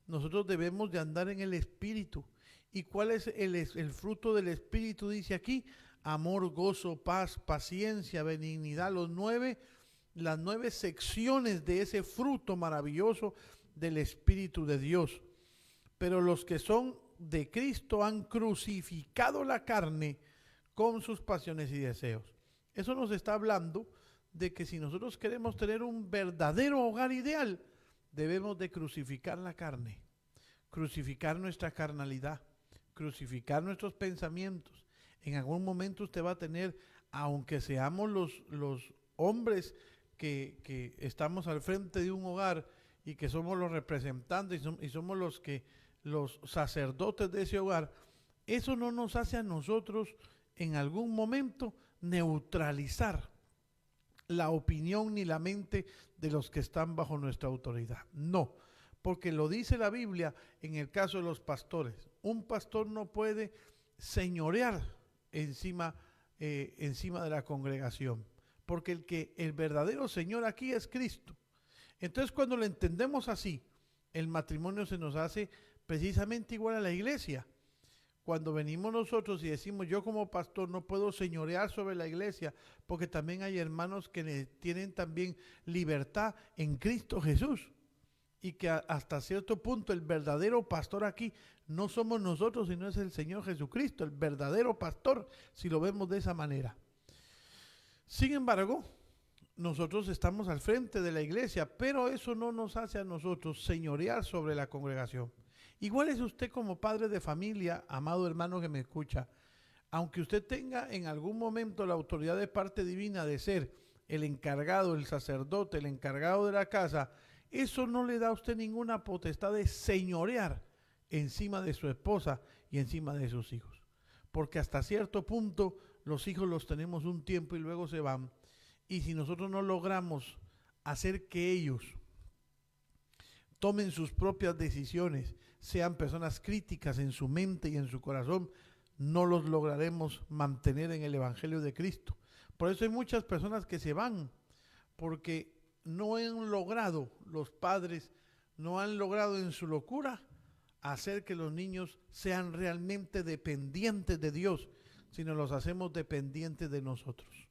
Nosotros debemos de andar en el Espíritu. ¿Y cuál es el fruto del Espíritu? Dice aquí: amor, gozo, paz, paciencia, benignidad. Las 9 secciones de ese fruto maravilloso del Espíritu de Dios. Pero los que son de Cristo han crucificado la carne con sus pasiones y deseos. Eso nos está hablando de que si nosotros queremos tener un verdadero hogar ideal, debemos de crucificar la carne, crucificar nuestra carnalidad, crucificar nuestros pensamientos. En algún momento usted va a tener, aunque seamos los hombres que estamos al frente de un hogar y que somos los representantes y somos los sacerdotes de ese hogar, eso no nos hace a nosotros en algún momento neutralizar la opinión ni la mente de los que están bajo nuestra autoridad. No, porque lo dice la Biblia en el caso de los pastores. Un pastor no puede señorear encima de la congregación, porque el verdadero Señor aquí es Cristo. Entonces, cuando lo entendemos así, el matrimonio se nos hace precisamente igual a la iglesia. Cuando venimos nosotros y decimos: yo como pastor no puedo señorear sobre la iglesia, porque también hay hermanos que tienen también libertad en Cristo Jesús. y que hasta cierto punto el verdadero pastor aquí no somos nosotros, sino es el Señor Jesucristo, el verdadero pastor, si lo vemos de esa manera. Sin embargo, nosotros estamos al frente de la iglesia, pero eso no nos hace a nosotros señorear sobre la congregación. Igual es usted como padre de familia, amado hermano que me escucha, aunque usted tenga en algún momento la autoridad de parte divina de ser el encargado, el sacerdote, el encargado de la casa, eso no le da a usted ninguna potestad de señorear encima de su esposa y encima de sus hijos. Porque hasta cierto punto los hijos los tenemos un tiempo y luego se van. Y si nosotros no logramos hacer que ellos tomen sus propias decisiones, sean personas críticas en su mente y en su corazón, no los lograremos mantener en el Evangelio de Cristo. Por eso hay muchas personas que se van, porque no han logrado, los padres no han logrado en su locura hacer que los niños sean realmente dependientes de Dios, sino los hacemos dependientes de nosotros.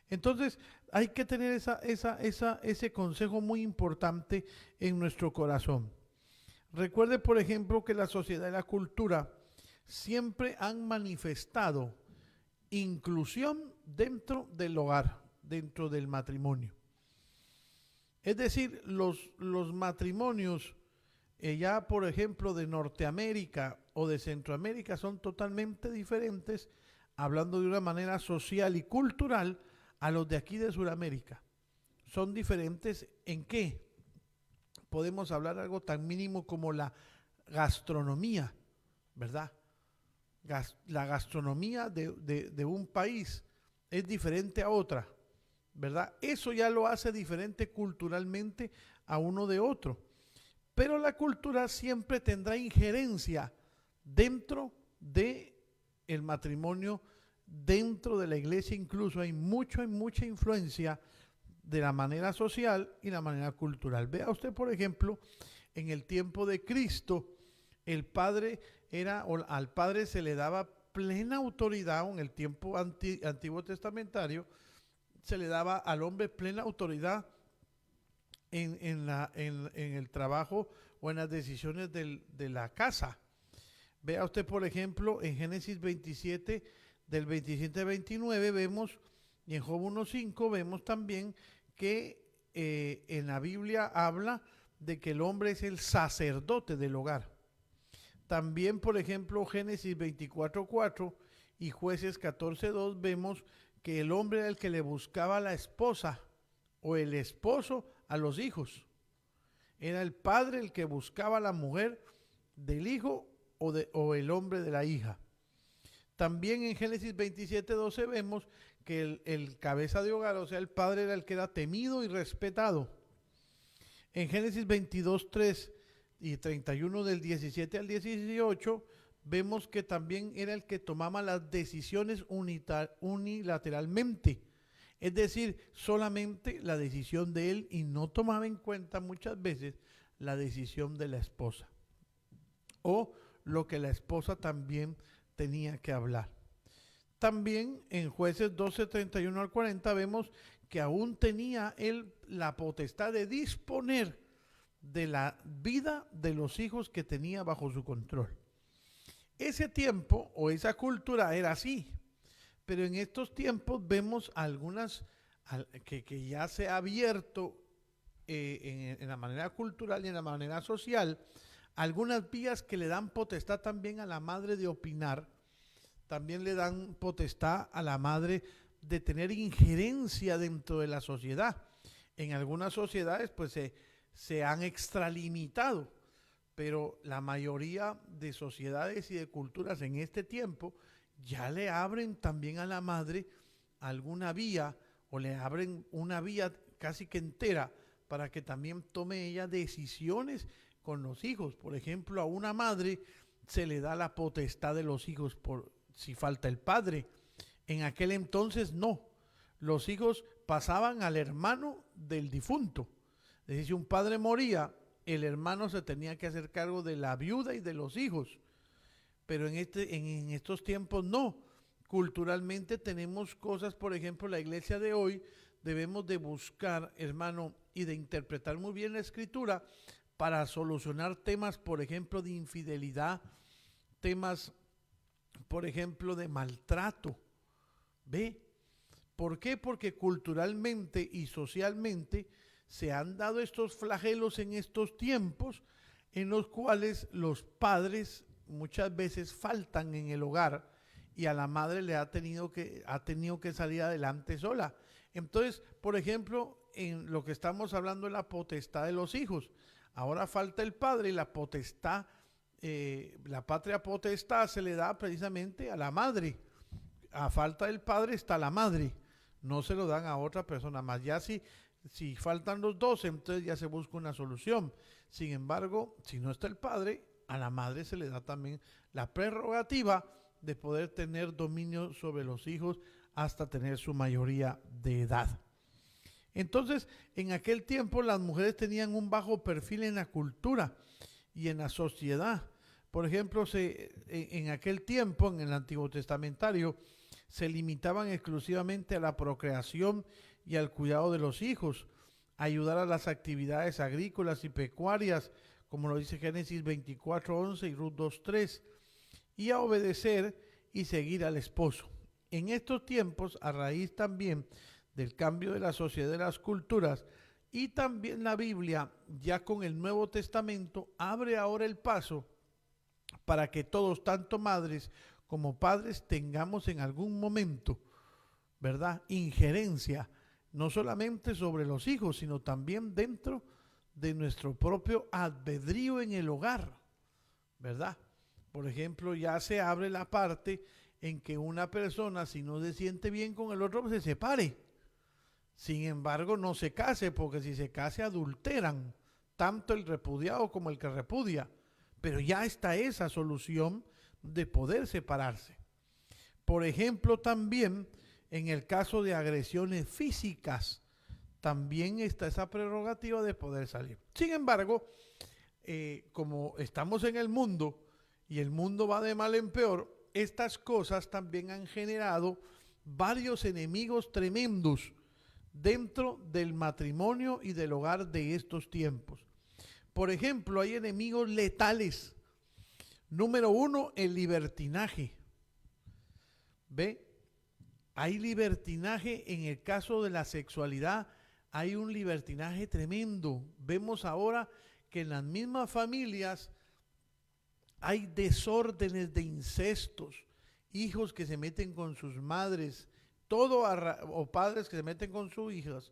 Entonces hay que tener ese consejo muy importante en nuestro corazón. Recuerde, por ejemplo, que la sociedad y la cultura siempre han manifestado inclusión dentro del hogar, dentro del matrimonio. Es decir, los matrimonios ya, por ejemplo, de Norteamérica o de Centroamérica son totalmente diferentes, hablando de una manera social y cultural, a los de aquí de Sudamérica. Son diferentes ¿en qué? Podemos hablar algo tan mínimo como la gastronomía, ¿verdad? La gastronomía de un país es diferente a otra, ¿verdad? Eso ya lo hace diferente culturalmente a uno de otro. Pero la cultura siempre tendrá injerencia dentro del matrimonio, dentro de la iglesia. Incluso hay mucha influencia de la manera social y la manera cultural. Vea usted, por ejemplo, en el tiempo de Cristo, el padre al padre se le daba plena autoridad, o en el tiempo antiguo testamentario, se le daba al hombre plena autoridad en el trabajo o en las decisiones de la casa. Vea usted, por ejemplo, en Génesis 27, del 27 al 29 vemos, y en Job 1:5 vemos también que en la Biblia habla de que el hombre es el sacerdote del hogar. También, por ejemplo, Génesis 24:4 y Jueces 14:2 vemos que el hombre era el que le buscaba a la esposa o el esposo a los hijos. Era el padre el que buscaba a la mujer del hijo o el hombre de la hija. También en Génesis 27:12 vemos que el cabeza de hogar, o sea, el padre era el que era temido y respetado. En Génesis 22:3 y 31 del 17 al 18 vemos que también era el que tomaba las decisiones unilateralmente. Es decir, solamente la decisión de él y no tomaba en cuenta muchas veces la decisión de la esposa o lo que la esposa también tenía que hablar. También en Jueces 12, 31 al 40 vemos que aún tenía él la potestad de disponer de la vida de los hijos que tenía bajo su control. Ese tiempo o esa cultura era así, pero en estos tiempos vemos algunas que ya se ha abierto en la manera cultural y en la manera social, algunas vías que le dan potestad también a la madre de opinar, también le dan potestad a la madre de tener injerencia dentro de la sociedad. En algunas sociedades pues se han extralimitado, pero la mayoría de sociedades y de culturas en este tiempo ya le abren también a la madre alguna vía o le abren una vía casi que entera para que también tome ella decisiones con los hijos. Por ejemplo, a una madre se le da la potestad de los hijos por si falta el padre. En aquel entonces no. Los hijos pasaban al hermano del difunto. Es decir, si un padre moría, el hermano se tenía que hacer cargo de la viuda y de los hijos. Pero en estos tiempos no. Culturalmente tenemos cosas, por ejemplo, la iglesia de hoy debemos de buscar, hermano, y de interpretar muy bien la escritura para solucionar temas, por ejemplo, de infidelidad, temas, por ejemplo, de maltrato. ¿Ve? ¿Por qué? Porque culturalmente y socialmente se han dado estos flagelos en estos tiempos en los cuales los padres muchas veces faltan en el hogar y a la madre le ha tenido que salir adelante sola. Entonces, por ejemplo, en lo que estamos hablando de la potestad de los hijos, ahora falta el padre y la potestad, la patria potestad se le da precisamente a la madre. A falta del padre está la madre, no se lo dan a otra persona más. Ya si faltan los dos, entonces ya se busca una solución. Sin embargo, si no está el padre, a la madre se le da también la prerrogativa de poder tener dominio sobre los hijos hasta tener su mayoría de edad. Entonces, en aquel tiempo las mujeres tenían un bajo perfil en la cultura y en la sociedad. Por ejemplo, en aquel tiempo, en el Antiguo Testamentario, se limitaban exclusivamente a la procreación y al cuidado de los hijos, a ayudar a las actividades agrícolas y pecuarias, como lo dice Génesis 24:11 y Ruth 2:3, y a obedecer y seguir al esposo. En estos tiempos, a raíz también del cambio de la sociedad y de las culturas, y también la Biblia, ya con el Nuevo Testamento, abre ahora el paso para que todos, tanto madres como padres, tengamos en algún momento, ¿verdad?, injerencia, no solamente sobre los hijos, sino también dentro de nuestro propio albedrío en el hogar, ¿verdad? Por ejemplo, ya se abre la parte en que una persona, si no se siente bien con el otro, se separe. Sin embargo, no se case, porque si se case adulteran, tanto el repudiado como el que repudia. Pero ya está esa solución de poder separarse. Por ejemplo, también en el caso de agresiones físicas, también está esa prerrogativa de poder salir. Sin embargo, como estamos en el mundo y el mundo va de mal en peor, estas cosas también han generado varios enemigos tremendos dentro del matrimonio y del hogar de estos tiempos. Por ejemplo, hay enemigos letales. Número 1, el libertinaje. ¿Ve? Hay libertinaje en el caso de la sexualidad, hay un libertinaje tremendo. Vemos ahora que en las mismas familias hay desórdenes de incestos, hijos que se meten con sus madres, o padres que se meten con sus hijas,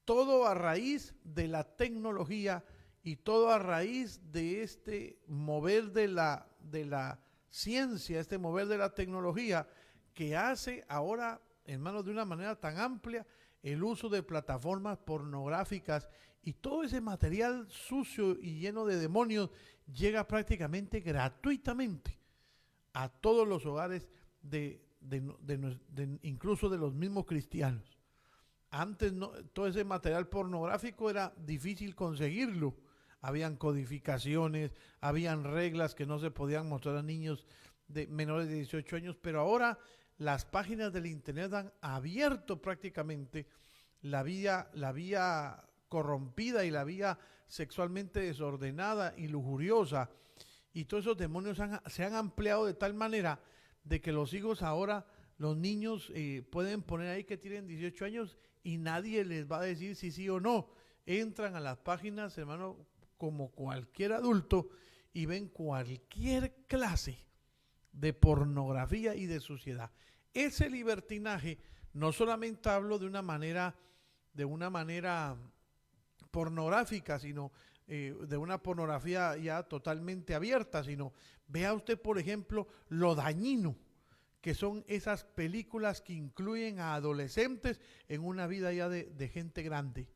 todo a raíz de la tecnología y todo a raíz de este mover de la ciencia, este mover de la tecnología que hace ahora, hermanos, de una manera tan amplia el uso de plataformas pornográficas, y todo ese material sucio y lleno de demonios llega prácticamente gratuitamente a todos los hogares incluso de los mismos cristianos. Antes todo ese material pornográfico era difícil conseguirlo. Habían codificaciones, habían reglas que no se podían mostrar a niños de menores de 18 años, pero ahora las páginas del internet han abierto prácticamente la vía corrompida y la vía sexualmente desordenada y lujuriosa, y todos esos demonios se han ampliado de tal manera de que los hijos ahora, los niños pueden poner ahí que tienen 18 años y nadie les va a decir si sí o no. Entran a las páginas, hermano, como cualquier adulto, y ven cualquier clase de pornografía y de suciedad. Ese libertinaje, no solamente hablo de una manera pornográfica, sino de una pornografía ya totalmente abierta, sino vea usted, por ejemplo, lo dañino que son esas películas que incluyen a adolescentes en una vida ya de gente grande.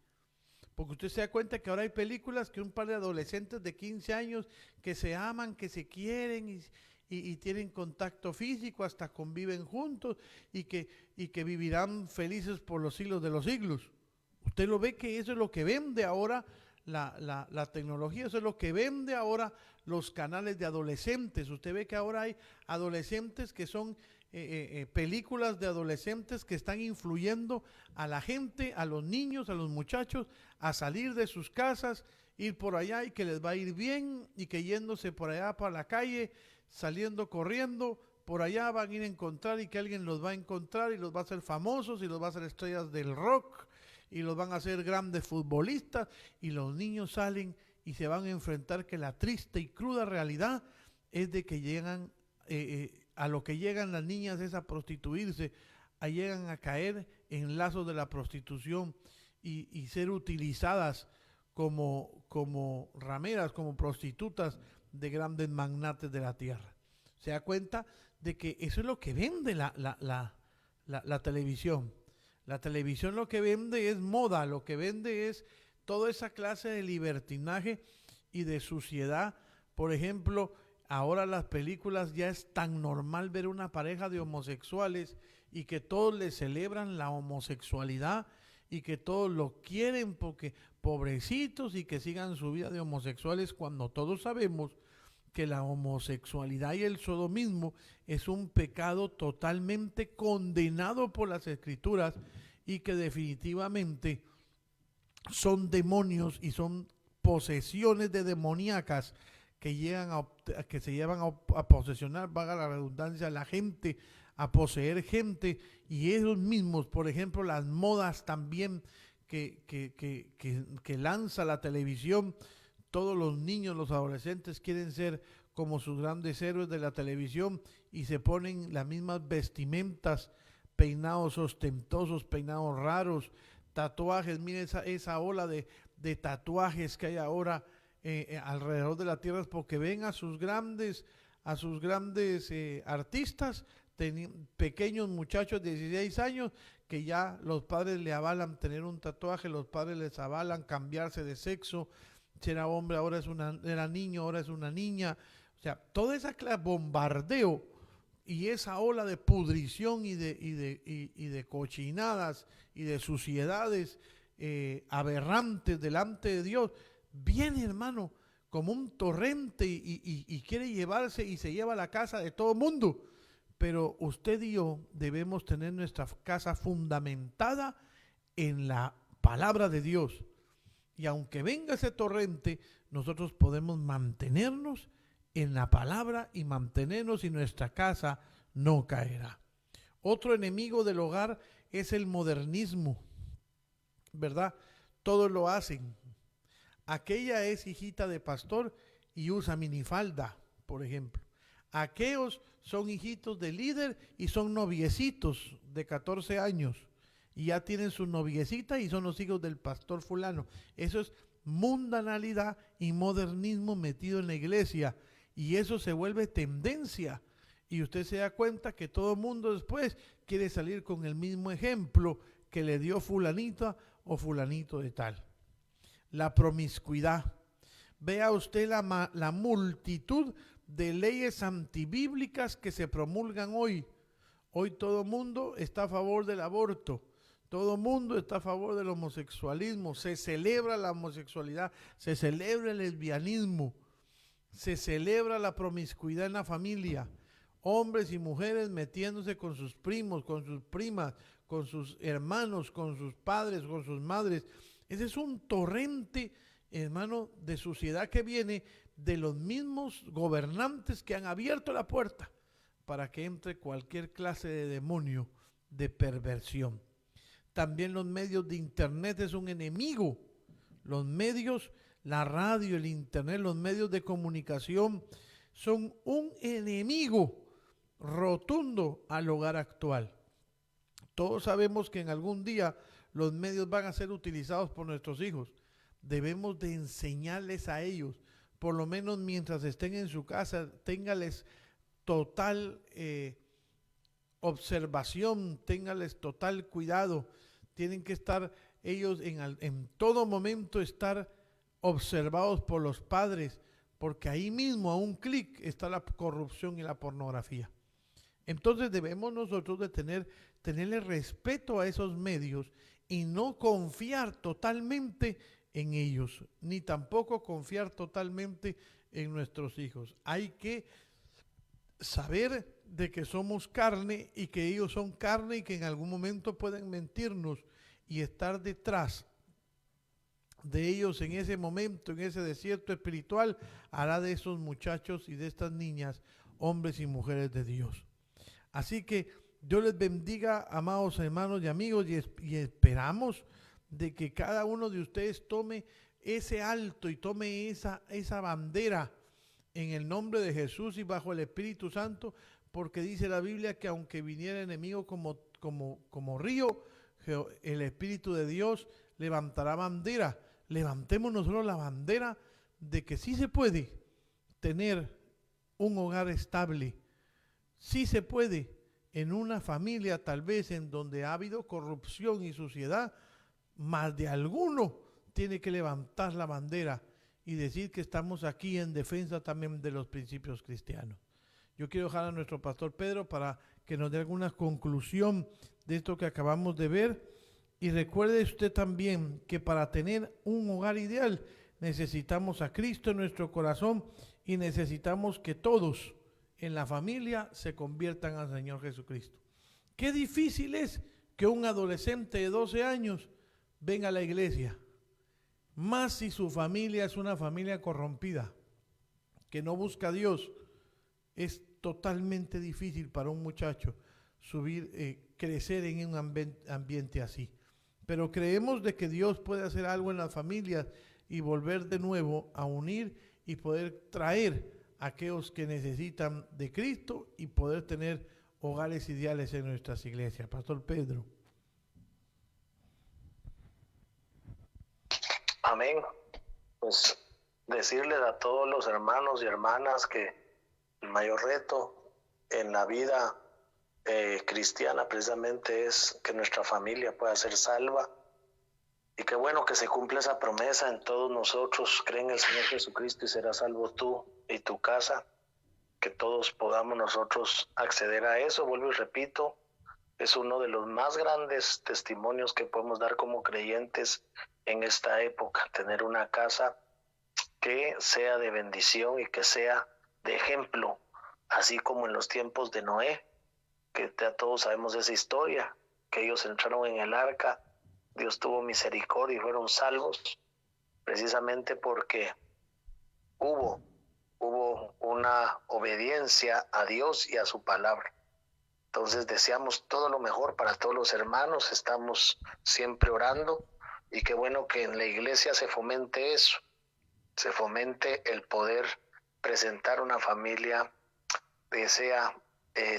Porque usted se da cuenta que ahora hay películas que un par de adolescentes de 15 años que se aman, que se quieren y tienen contacto físico, hasta conviven juntos y que vivirán felices por los siglos de los siglos. Usted lo ve que eso es lo que vende ahora la tecnología, eso es lo que vende ahora los canales de adolescentes. Usted ve que ahora hay adolescentes que son películas de adolescentes que están influyendo a la gente, a los niños, a los muchachos, a salir de sus casas ir por allá y que les va a ir bien y que yéndose por allá para la calle, saliendo corriendo, por allá van a ir a encontrar y que alguien los va a encontrar y los va a hacer famosos y los va a hacer estrellas del rock y los van a hacer grandes futbolistas, y los niños salen y se van a enfrentar que la triste y cruda realidad es de que llegan, a lo que llegan las niñas es a prostituirse, llegan a caer en lazos de la prostitución y ser utilizadas como rameras, como prostitutas de grandes magnates de la tierra. Se da cuenta de que eso es lo que vende la televisión. La televisión lo que vende es moda, lo que vende es toda esa clase de libertinaje y de suciedad. Por ejemplo, ahora las películas ya es tan normal ver una pareja de homosexuales y que todos le celebran la homosexualidad y que todos lo quieren porque pobrecitos y que sigan su vida de homosexuales, cuando todos sabemos que la homosexualidad y el sodomismo es un pecado totalmente condenado por las Escrituras y que definitivamente son demonios y son posesiones de demoníacas que llegan que se llevan a posesionar, valga la redundancia, a la gente, a poseer gente, y esos mismos, por ejemplo, las modas también que lanza la televisión. Todos los niños, los adolescentes quieren ser como sus grandes héroes de la televisión y se ponen las mismas vestimentas, peinados ostentosos, peinados raros, tatuajes. Miren esa ola de tatuajes que hay ahora alrededor de la tierra, porque ven a sus grandes artistas, pequeños muchachos de 16 años, que ya los padres le avalan tener un tatuaje, los padres les avalan cambiarse de sexo. Si era hombre, ahora era niño, ahora es una niña. O sea, toda esa clase de bombardeo y esa ola de pudrición y de cochinadas y de suciedades aberrantes delante de Dios, viene, hermano, como un torrente y quiere llevarse y se lleva a la casa de todo mundo. Pero usted y yo debemos tener nuestra casa fundamentada en la palabra de Dios. Y aunque venga ese torrente, nosotros podemos mantenernos en la palabra y mantenernos, y nuestra casa no caerá. Otro enemigo del hogar es el modernismo, ¿verdad? Todos lo hacen. Aquella es hijita de pastor y usa minifalda, por ejemplo. Aquellos son hijitos de líder y son noviecitos de 14 años. Y ya tienen su noviecita y son los hijos del pastor fulano. Eso es mundanalidad y modernismo metido en la iglesia. Y eso se vuelve tendencia. Y usted se da cuenta que todo el mundo después quiere salir con el mismo ejemplo que le dio fulanita o fulanito de tal. La promiscuidad. Vea usted la multitud de leyes antibíblicas que se promulgan hoy. Hoy todo el mundo está a favor del aborto. Todo el mundo está a favor del homosexualismo. Se celebra la homosexualidad, se celebra el lesbianismo, se celebra la promiscuidad en la familia. Hombres y mujeres metiéndose con sus primos, con sus primas, con sus hermanos, con sus padres, con sus madres. Ese es un torrente, hermano, de suciedad que viene de los mismos gobernantes que han abierto la puerta para que entre cualquier clase de demonio de perversión. También los medios de internet es un enemigo. Los medios, la radio, el internet, los medios de comunicación son un enemigo rotundo al hogar actual. Todos sabemos que en algún día los medios van a ser utilizados por nuestros hijos. Debemos de enseñarles a ellos, por lo menos mientras estén en su casa, téngales total observación, téngales total cuidado. Tienen que estar ellos en todo momento estar observados por los padres, porque ahí mismo a un clic está la corrupción y la pornografía. Entonces debemos nosotros de tenerle respeto a esos medios y no confiar totalmente en ellos, ni tampoco confiar totalmente en nuestros hijos. Hay que saber de que somos carne y que ellos son carne y que en algún momento pueden mentirnos y estar detrás de ellos en ese momento, en ese desierto espiritual, hará de esos muchachos y de estas niñas hombres y mujeres de Dios. Así que Dios les bendiga, amados hermanos y amigos, y esperamos de que cada uno de ustedes tome ese alto y tome esa bandera en el nombre de Jesús y bajo el Espíritu Santo, porque dice la Biblia que aunque viniera enemigo como río, el Espíritu de Dios levantará bandera. Levantemos nosotros la bandera de que sí se puede tener un hogar estable, sí se puede en una familia tal vez en donde ha habido corrupción y suciedad, más de alguno tiene que levantar la bandera y decir que estamos aquí en defensa también de los principios cristianos. Yo quiero dejar a nuestro pastor Pedro para que nos dé alguna conclusión de esto que acabamos de ver. Y recuerde usted también que para tener un hogar ideal necesitamos a Cristo en nuestro corazón y necesitamos que todos en la familia se conviertan al Señor Jesucristo. Qué difícil es que un adolescente de 12 años venga a la iglesia, más si su familia es una familia corrompida, que no busca a Dios. Es totalmente difícil para un muchacho crecer en un ambiente así. Pero creemos de que Dios puede hacer algo en las familias y volver de nuevo a unir y poder traer a aquellos que necesitan de Cristo y poder tener hogares ideales en nuestras iglesias. Pastor Pedro. Amén. Pues decirles a todos los hermanos y hermanas que el mayor reto en la vida cristiana precisamente es que nuestra familia pueda ser salva, y qué bueno que se cumple esa promesa en todos nosotros. Cree en el Señor Jesucristo y serás salvo tú y tu casa, que todos podamos nosotros acceder a eso. Vuelvo y repito, es uno de los más grandes testimonios que podemos dar como creyentes en esta época, tener una casa que sea de bendición y que sea de ejemplo, así como en los tiempos de Noé, que ya todos sabemos esa historia, que ellos entraron en el arca, Dios tuvo misericordia y fueron salvos, precisamente porque hubo una obediencia a Dios y a su palabra. Entonces deseamos todo lo mejor para todos los hermanos, estamos siempre orando, y qué bueno que en la iglesia se fomente eso, se fomente el poder presentar una familia que sea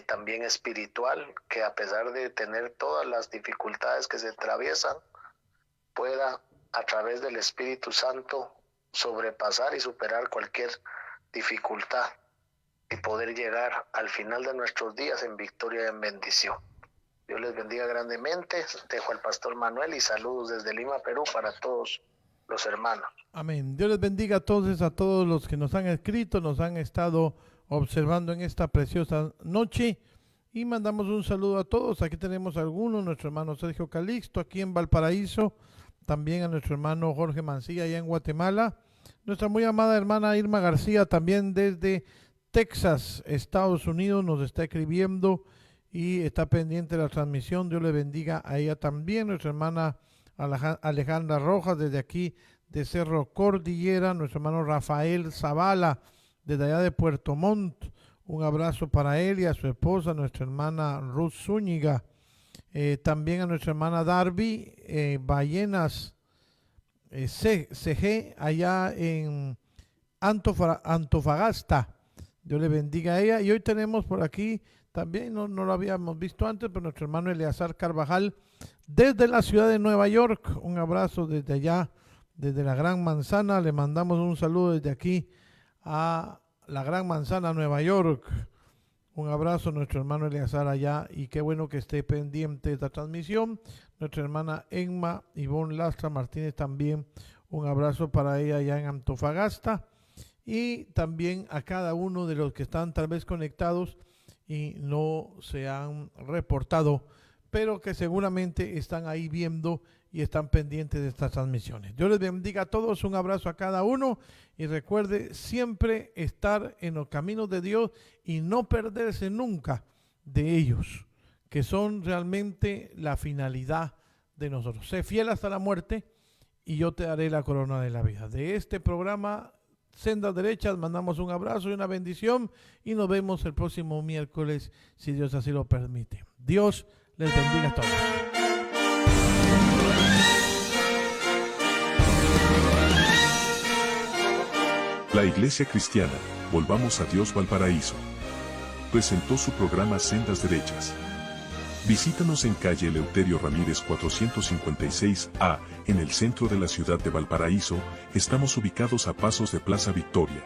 también espiritual, que a pesar de tener todas las dificultades que se atraviesan, pueda a través del Espíritu Santo sobrepasar y superar cualquier dificultad y poder llegar al final de nuestros días en victoria y en bendición. Dios les bendiga grandemente. Dejo al pastor Manuel y saludos desde Lima, Perú, para todos los hermanos. Amén. Dios les bendiga entonces a todos los que nos han escrito, nos han estado observando en esta preciosa noche, y mandamos un saludo a todos. Aquí tenemos algunos, nuestro hermano Sergio Calixto aquí en Valparaíso, también a nuestro hermano Jorge Mancilla allá en Guatemala, nuestra muy amada hermana Irma García también desde Texas, Estados Unidos, nos está escribiendo y está pendiente de la transmisión. Dios le bendiga a ella también. Nuestra hermana Alejandra Rojas desde aquí de Cerro Cordillera, nuestro hermano Rafael Zavala desde allá de Puerto Montt, un abrazo para él y a su esposa, nuestra hermana Ruth Zúñiga. También a nuestra hermana Darby Ballenas CG allá en Antofagasta. Dios le bendiga a ella. Y hoy tenemos por aquí también, no lo habíamos visto antes, pero nuestro hermano Eleazar Carvajal desde la ciudad de Nueva York. Un abrazo desde allá, desde la Gran Manzana. Le mandamos un saludo desde aquí a la Gran Manzana, Nueva York. Un abrazo a nuestro hermano Eleazar allá, y qué bueno que esté pendiente de esta transmisión. Nuestra hermana Emma Ivonne Lastra Martínez también, un abrazo para ella allá en Antofagasta, y también a cada uno de los que están tal vez conectados y no se han reportado, pero que seguramente están ahí viendo y están pendientes de estas transmisiones. Dios les bendiga a todos, un abrazo a cada uno, y recuerde siempre estar en los caminos de Dios y no perderse nunca de ellos, que son realmente la finalidad de nosotros. Sé fiel hasta la muerte y yo te daré la corona de la vida. De este programa Sendas Derechas mandamos un abrazo y una bendición y nos vemos el próximo miércoles si Dios así lo permite. Dios les bendiga a todos. La Iglesia Cristiana, Volvamos a Dios Valparaíso, presentó su programa Sendas Derechas. Visítanos en calle Eleuterio Ramírez 456A, en el centro de la ciudad de Valparaíso. Estamos ubicados a pasos de Plaza Victoria.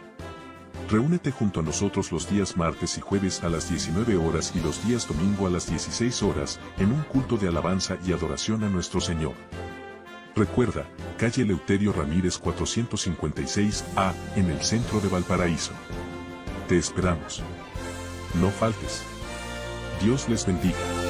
Reúnete junto a nosotros los días martes y jueves a las 19 horas y los días domingo a las 16 horas, en un culto de alabanza y adoración a nuestro Señor. Recuerda, calle Eleuterio Ramírez 456A, en el centro de Valparaíso. Te esperamos. No faltes. Dios les bendiga.